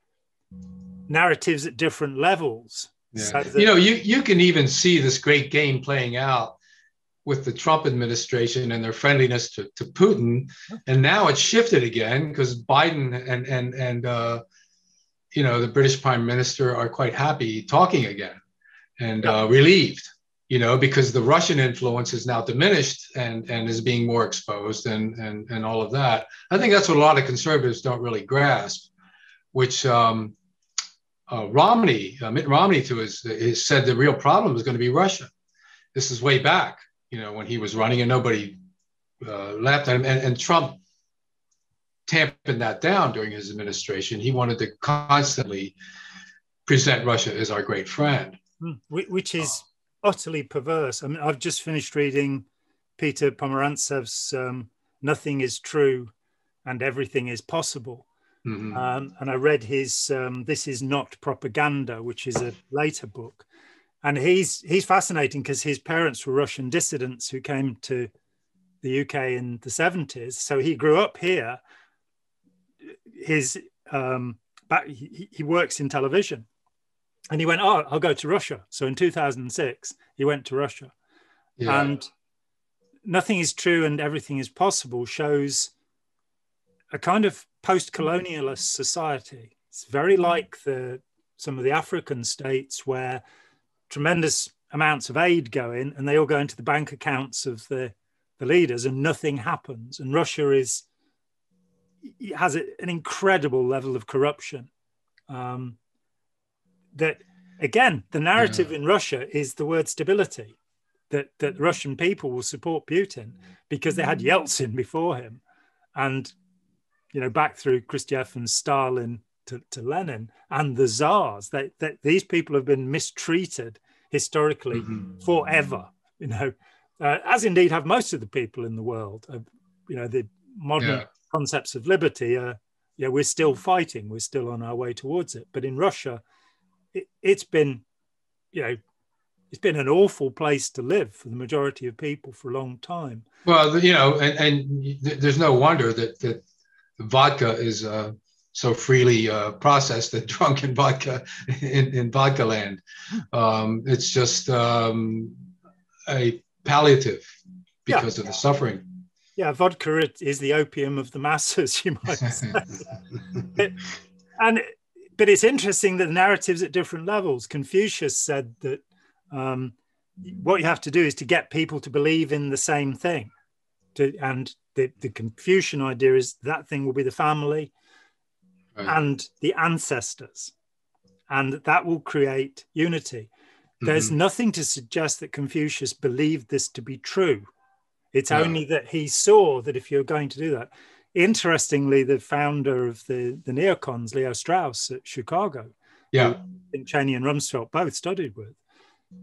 narratives at different levels. Yeah. So that, you can even see this Great Game playing out with the Trump administration and their friendliness to Putin. And now it's shifted again because Biden and the British Prime Minister are quite happy talking again and relieved, because the Russian influence is now diminished and is being more exposed and all of that. I think that's what a lot of conservatives don't really grasp, which Mitt Romney has said the real problem is going to be Russia. This is way back, when he was running and nobody laughed at him. And Trump tamping that down during his administration. He wanted to constantly present Russia as our great friend. Which is utterly perverse. I mean, I've just finished reading Peter Pomerantsev's Nothing is True and Everything is Possible. Mm-hmm. And I read his This Is Not Propaganda, which is a later book. And he's fascinating because his parents were Russian dissidents who came to the UK in the 70s. So he grew up here. He works in television. And he went, I'll go to Russia. So in 2006, he went to Russia. Yeah. And Nothing is True and Everything is Possible shows a kind of post-colonialist society. It's very like some of the African states where tremendous amounts of aid go in and they all go into the bank accounts of the leaders and nothing happens. And Russia has an incredible level of corruption. That, again, the narrative in Russia is the word stability, that Russian people will support Putin because they had Yeltsin before him. And, back through Khrushchev and Stalin to Lenin and the Tsars, that these people have been mistreated historically forever, as indeed have most of the people in the world. The modern concepts of liberty are, we're still fighting, we're still on our way towards it. But in Russia, it's been an awful place to live for the majority of people for a long time. Well, and there's no wonder that vodka is so freely processed and drunk in vodka in vodka land. It's just a palliative because of the suffering. Yeah, vodka is the opium of the masses, you might say. But it's interesting that the narratives at different levels. Confucius said that what you have to do is to get people to believe in the same thing. And the Confucian idea is that thing will be the family and the ancestors. and that will create unity. There's nothing to suggest that Confucius believed this to be true. It's only that he saw that if you're going to do that. Interestingly, the founder of the neocons, Leo Strauss at Chicago, who I think Cheney and Rumsfeld both studied with,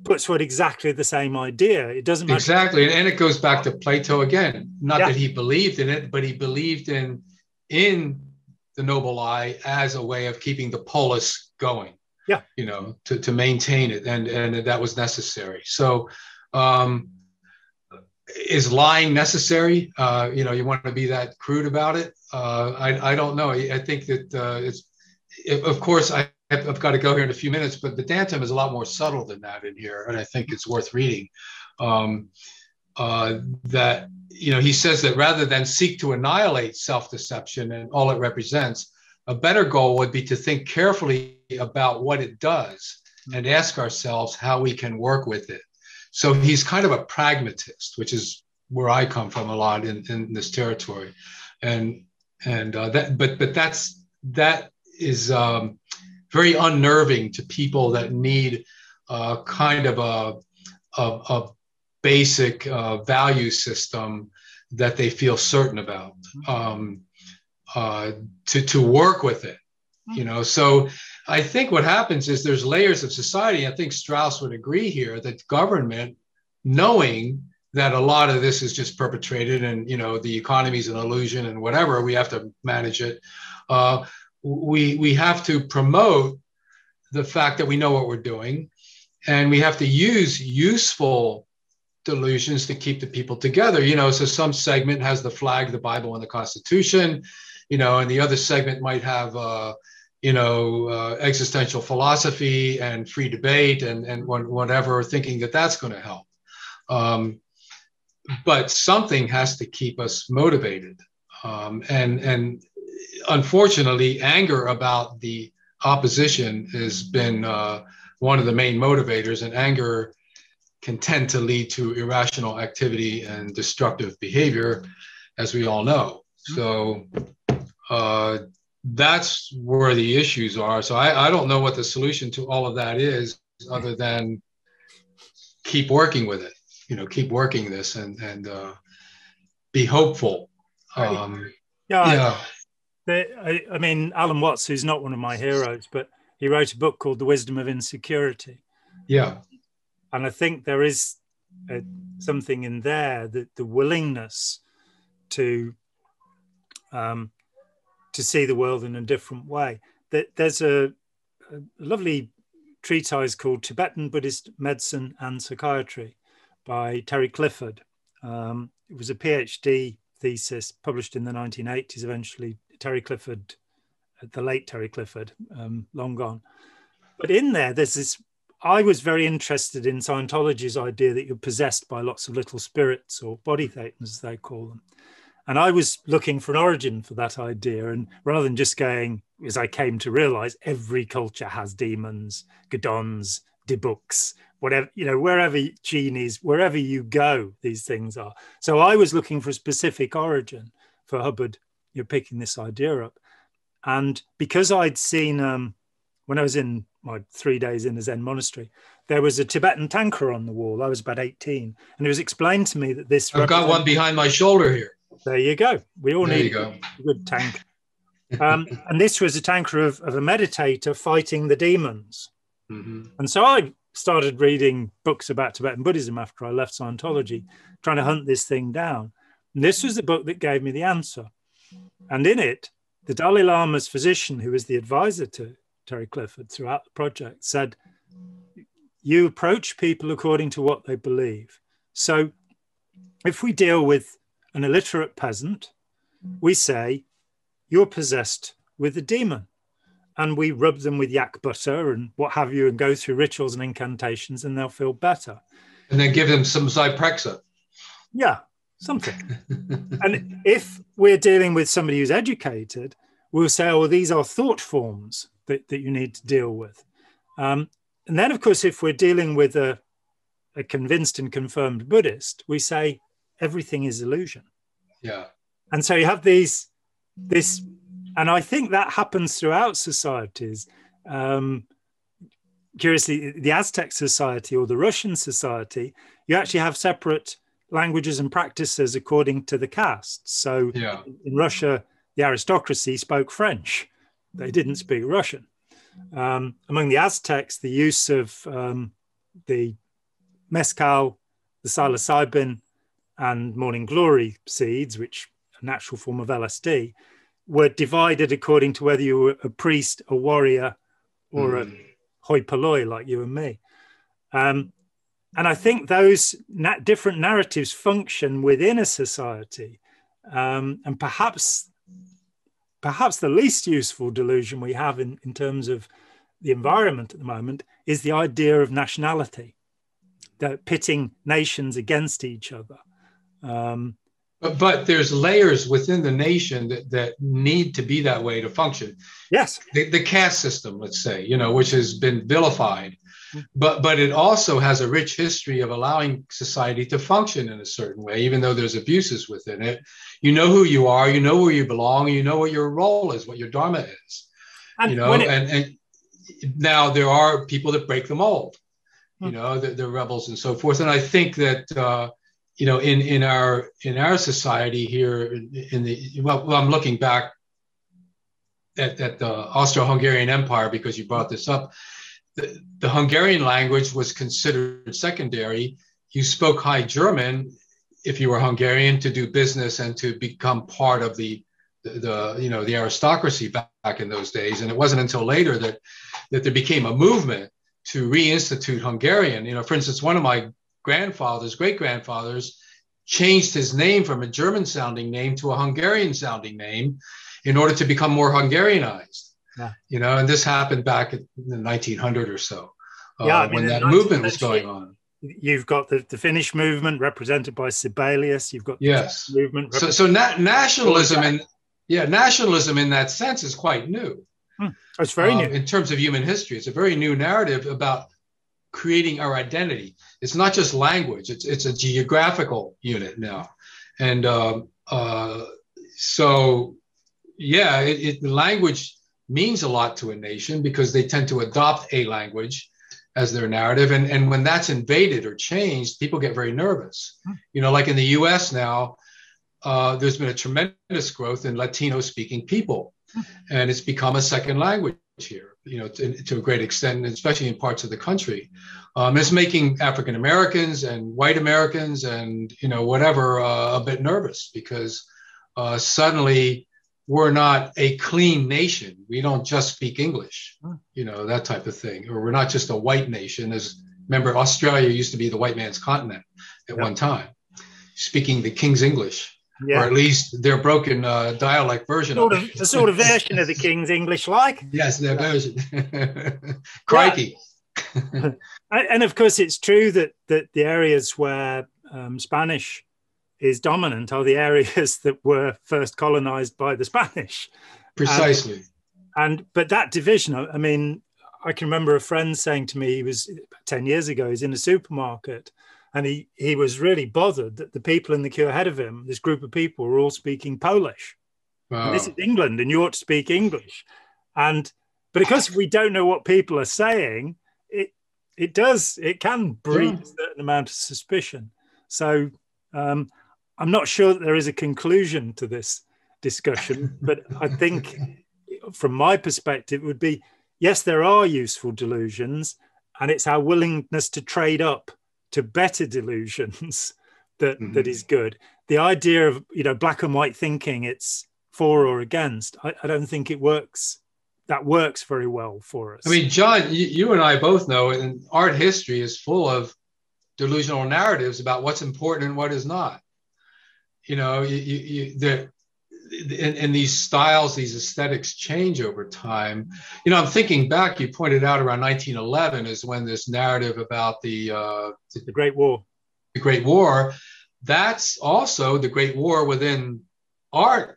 puts forward exactly the same idea. It doesn't matter. Exactly. And it goes back to Plato again. Not that he believed in it, but he believed in the noble eye as a way of keeping the polis going. Yeah. You know, to maintain it. And that was necessary. So is lying necessary? You know, you want to be that crude about it? I don't know. I think that of course, I've got to go here in a few minutes, but the Dantum is a lot more subtle than that in here, and I think it's worth reading. That, you know, he says that rather than seek to annihilate self-deception and all it represents, a better goal would be to think carefully about what it does and ask ourselves how we can work with it. So he's kind of a pragmatist, which is where I come from a lot in this territory, and that is very unnerving to people that need kind of a basic value system that they feel certain about, to work with it, you know. So I think what happens is there's layers of society. I think Strauss would agree here that government, knowing that a lot of this is just perpetrated and, you know, the economy is an illusion and whatever, we have to manage it. We have to promote the fact that we know what we're doing, and we have to use useful delusions to keep the people together. You know, so some segment has the flag, the Bible, and the Constitution, you know, and the other segment might have, you know, existential philosophy and free debate and whatever, thinking that that's going to help. But something has to keep us motivated. And unfortunately, anger about the opposition has been one of the main motivators, and anger can tend to lead to irrational activity and destructive behavior, as we all know. So that's where the issues are. So I don't know what the solution to all of that is, other than keep working with it, you know, keep working this and be hopeful. I mean, Alan Watts, who's not one of my heroes, but he wrote a book called The Wisdom of Insecurity. Yeah. And I think there is something in there, that the willingness to see the world in a different way. There's a lovely treatise called Tibetan Buddhist Medicine and Psychiatry by Terry Clifford. It was a PhD thesis published in the 1980s, eventually. Terry Clifford, the late Terry Clifford, long gone. But in there, there's this, I was very interested in Scientology's idea that you're possessed by lots of little spirits, or body thetans, as they call them. And I was looking for an origin for that idea. And rather than just going, as I came to realize, every culture has demons, gadons, dibuks, whatever, you know, wherever genies, wherever you go, these things are. So I was looking for a specific origin for Hubbard, you're picking this idea up. And because I'd seen, when I was in my 3 days in a Zen monastery, there was a Tibetan tanker on the wall. I was about 18. And it was explained to me that this... I've got one behind my shoulder here. There you go. We all need a good tank. And this was a tanker of a meditator fighting the demons. And so I started reading books about Tibetan Buddhism after I left Scientology, trying to hunt this thing down. And this was the book that gave me the answer. And in it, the Dalai Lama's physician, who was the advisor to Terry Clifford throughout the project, said, you approach people according to what they believe. So if we deal with an illiterate peasant, we say, you're possessed with a demon. And we rub them with yak butter and what have you, and go through rituals and incantations, and they'll feel better. And then give them some Zyprexa. Yeah, something. And if we're dealing with somebody who's educated, we'll say, oh, well, these are thought forms that you need to deal with. And then, of course, if we're dealing with a convinced and confirmed Buddhist, we say everything is illusion. Yeah. And so you have this, and I think that happens throughout societies. curiously, the Aztec society or the Russian society, you actually have separate languages and practices according to the castes. So in Russia, the aristocracy spoke French. They didn't speak Russian. Among the Aztecs, the use of the mezcal, the psilocybin, and morning glory seeds, which are a natural form of LSD, were divided according to whether you were a priest, a warrior, or a hoi polloi like you and me. And I think those different narratives function within a society. And perhaps the least useful delusion we have in terms of the environment at the moment is the idea of nationality, that pitting nations against each other. But there's layers within the nation that need to be that way to function. Yes. The caste system, let's say, which has been vilified, but it also has a rich history of allowing society to function in a certain way, even though there's abuses within it. You know who you are, you know where you belong, you know what your role is, what your dharma is. And and now there are people that break the mold, the rebels and so forth. And I think that in our society here I'm looking back at the Austro-Hungarian Empire, because you brought this up. The Hungarian language was considered secondary. You spoke High German if you were Hungarian to do business and to become part of the aristocracy back in those days. And it wasn't until later that there became a movement to reinstitute Hungarian. For instance, one of my great-grandfathers, changed his name from a German-sounding name to a Hungarian-sounding name in order to become more Hungarianized. Yeah. And this happened back in the 1900 or so, when that movement was going on. You've got the Finnish movement represented by Sibelius. You've got the movement. So nationalism nationalism in that sense is quite new. It's very new in terms of human history. It's a very new narrative about creating our identity. It's not just language. It's a geographical unit now, and language means a lot to a nation because they tend to adopt a language as their narrative. And when that's invaded or changed, people get very nervous. Like in the US now, there's been a tremendous growth in Latino speaking people. And it's become a second language here, to a great extent, especially in parts of the country. It's making African Americans and white Americans and, a bit nervous because suddenly we're not a clean nation. We don't just speak English, that type of thing. Or we're not just a white nation. Remember, Australia used to be the white man's continent at one time, speaking the King's English, or at least their broken dialect version of it. The sort of version of the King's English, like? Yes, their version. Crikey. And of course, it's true that the areas where Spanish is dominant are the areas that were first colonized by the Spanish. Precisely. But that division, I mean, I can remember a friend saying to me, he was 10 years ago, he's in a supermarket, and he was really bothered that the people in the queue ahead of him, this group of people, were all speaking Polish. Wow. And this is England, and you ought to speak English. But because we don't know what people are saying, it can breed a certain amount of suspicion. So I'm not sure that there is a conclusion to this discussion, but I think from my perspective, it would be, yes, there are useful delusions, and it's our willingness to trade up to better delusions that is good. The idea of, black and white thinking, it's for or against, I don't think that works very well for us. I mean, John, you and I both know, and art history is full of delusional narratives about what's important and what is not. And these styles, these aesthetics change over time. I'm thinking back, you pointed out around 1911 is when this narrative about the Great War. The Great War, that's also the Great War within art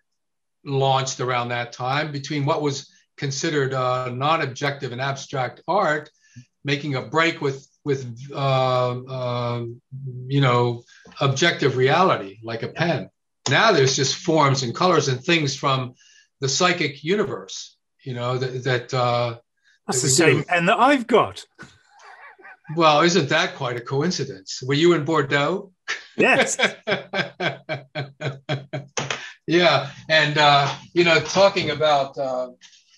launched around that time between what was considered non-objective and abstract art, making a break with objective reality, like a pen. Now there's just forms and colors and things from the psychic universe, that That's the same pen that I've got. Well, isn't that quite a coincidence? Were you in Bordeaux? Yes. Yeah. And, talking about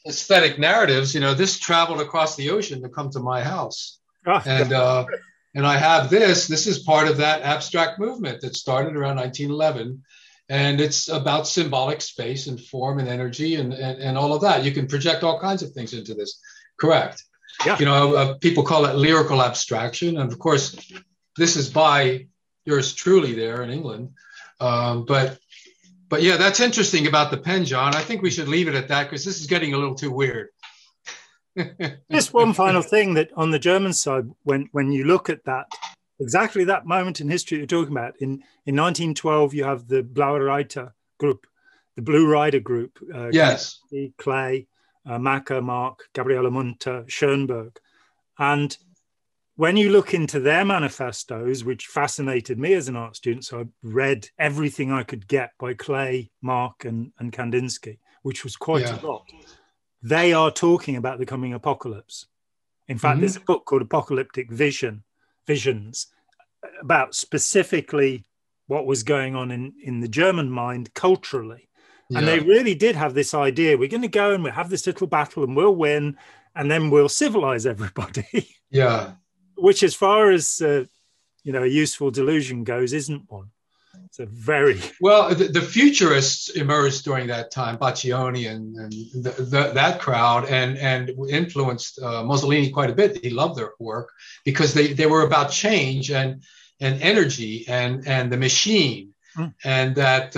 aesthetic narratives, this traveled across the ocean to come to my house. Oh, and I have this is part of that abstract movement that started around 1911. And it's about symbolic space and form and energy and all of that. You can project all kinds of things into this. Correct. Yeah. People call it lyrical abstraction. And of course, this is by yours truly there in England. But yeah, that's interesting about the pen, John. I think we should leave it at that because this is getting a little too weird. Just one final thing, that on the German side, when you look at that, exactly that moment in history you're talking about, in 1912, you have the Blaue Reiter group, the Blue Rider group. Yes. Clay, Macker, Mark, Gabriele Munter, Schoenberg. And when you look into their manifestos, which fascinated me as an art student, so I read everything I could get by Clay, Mark, and Kandinsky, which was quite a lot. They are talking about the coming apocalypse. In fact, there's a book called Apocalyptic Visions, about specifically what was going on in the German mind culturally. Yeah. And they really did have this idea, we're going to go and we'll have this little battle and we'll win, and then we'll civilize everybody. Yeah. Which, as far as, a useful delusion goes, isn't one. It's a very... Well, the futurists emerged during that time, Baccioni and that crowd, and influenced Mussolini quite a bit. He loved their work because they were about change and energy and the machine. And that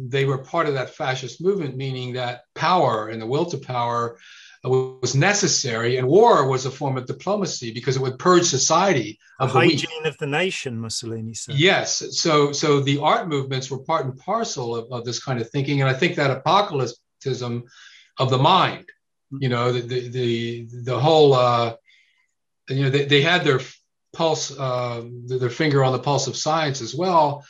they were part of that fascist movement, meaning that power and the will to power was necessary, and war was a form of diplomacy because it would purge society of the hygiene of the nation, Mussolini said. Yes, so the art movements were part and parcel of this kind of thinking, and I think that apocalypticism of the mind, the whole, they had their pulse, their finger on the pulse of science as well.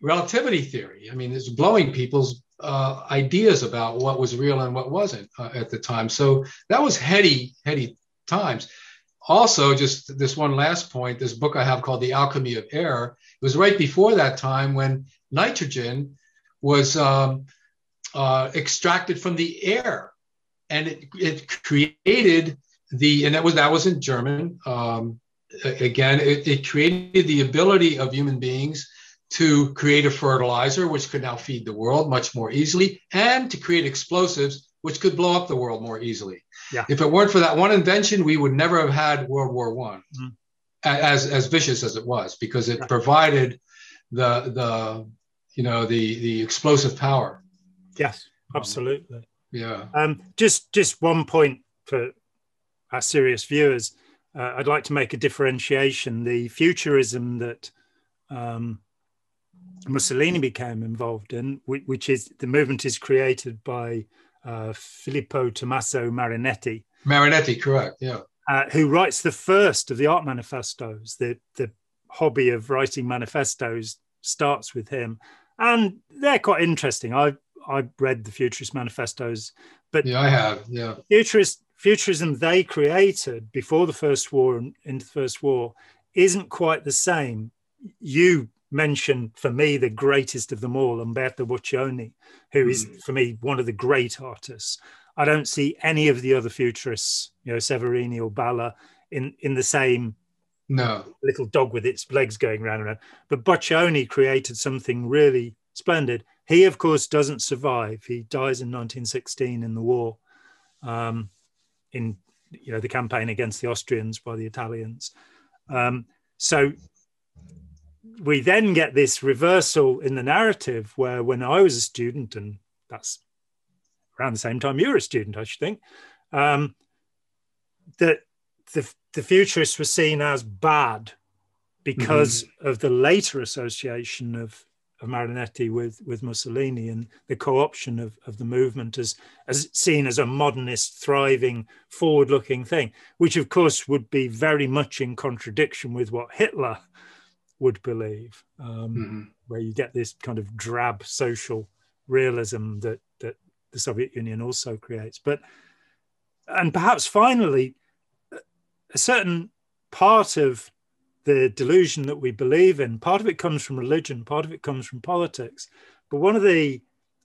Relativity theory, I mean, it's blowing people's ideas about what was real and what wasn't at the time. So that was heady times. Also, just this one last point, this book I have called The Alchemy of Air, it was right before that time when nitrogen was extracted from the air, and it created and that was in German. Again, it created the ability of human beings to create a fertilizer, which could now feed the world much more easily, and to create explosives, which could blow up the world more easily. Yeah. If it weren't for that one invention, we would never have had World War I, as vicious as it was, because it provided the explosive power. Yes, absolutely. Yeah. Just one point for our serious viewers. I'd like to make a differentiation. The futurism that Mussolini became involved in, which is the movement is created by Filippo Tommaso Marinetti. Marinetti, correct, yeah. Who writes the first of the art manifestos. The hobby of writing manifestos starts with him, and they're quite interesting. I've read the Futurist manifestos, but yeah, I have. Yeah, futurism they created before the First War and into the First War isn't quite the same. You mentioned, for me, the greatest of them all, Umberto Boccioni, who is, for me, one of the great artists. I don't see any of the other futurists, Severini or Balla, in the same little dog with its legs going round and round. But Boccioni created something really splendid. He, of course, doesn't survive. He dies in 1916 in the war, in the campaign against the Austrians by the Italians. So we then get this reversal in the narrative where, when I was a student, and that's around the same time you were a student, I should think, that the futurists were seen as bad because of the later association of Marinetti with Mussolini and the co-option of the movement as seen as a modernist, thriving, forward-looking thing, which of course would be very much in contradiction with what Hitler would believe, where you get this kind of drab social realism that the Soviet Union also creates. But And perhaps finally, a certain part of the delusion that we believe in, part of it comes from religion, part of it comes from politics. But one of the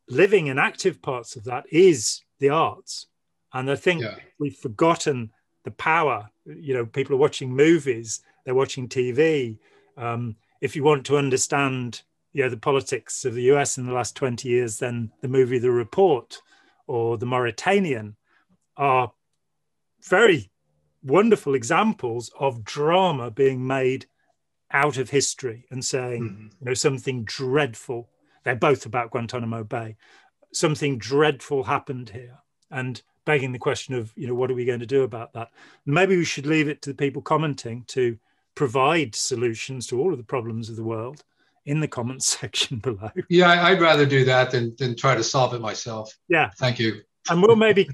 living and active parts of that is the arts. And I think we've forgotten the power. You know, people are watching movies, they're watching TV. If you want to understand, you know, the politics of the US in the last 20 years, then the movie The Report or The Mauritanian are very wonderful examples of drama being made out of history and saying, you know, something dreadful. They're both about Guantanamo Bay. Something dreadful happened here, and begging the question of, you know, what are we going to do about that? Maybe we should leave it to the people commenting to provide solutions to all of the problems of the world in the comments section below. Yeah, I'd rather do that than try to solve it myself. Yeah. Thank you. And we'll maybe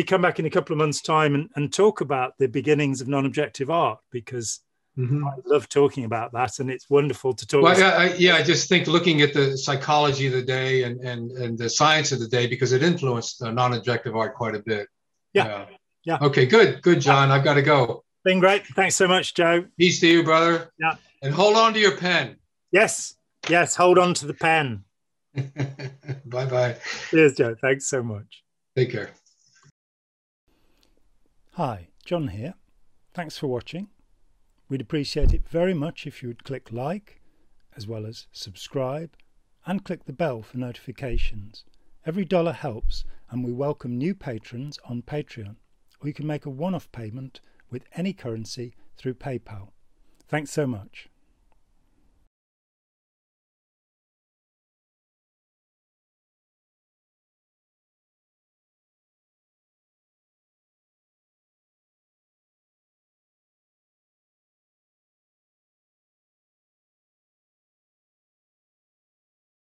come back in a couple of months' time and talk about the beginnings of non-objective art, because I love talking about that, and it's wonderful to talk. Well, I just think looking at the psychology of the day and the science of the day, because it influenced non-objective art quite a bit. Yeah. Okay, good, John. I've got to go. Been great. Thanks so much, Joe. Peace to you, brother. Yeah. And hold on to your pen. Yes. Hold on to the pen. Bye-bye. Cheers, Joe. Thanks so much. Take care. Hi, John here. Thanks for watching. We'd appreciate it very much if you would click like, as well as subscribe, and click the bell for notifications. Every dollar helps, and we welcome new patrons on Patreon, or you can make a one-off payment with any currency through PayPal. Thanks so much.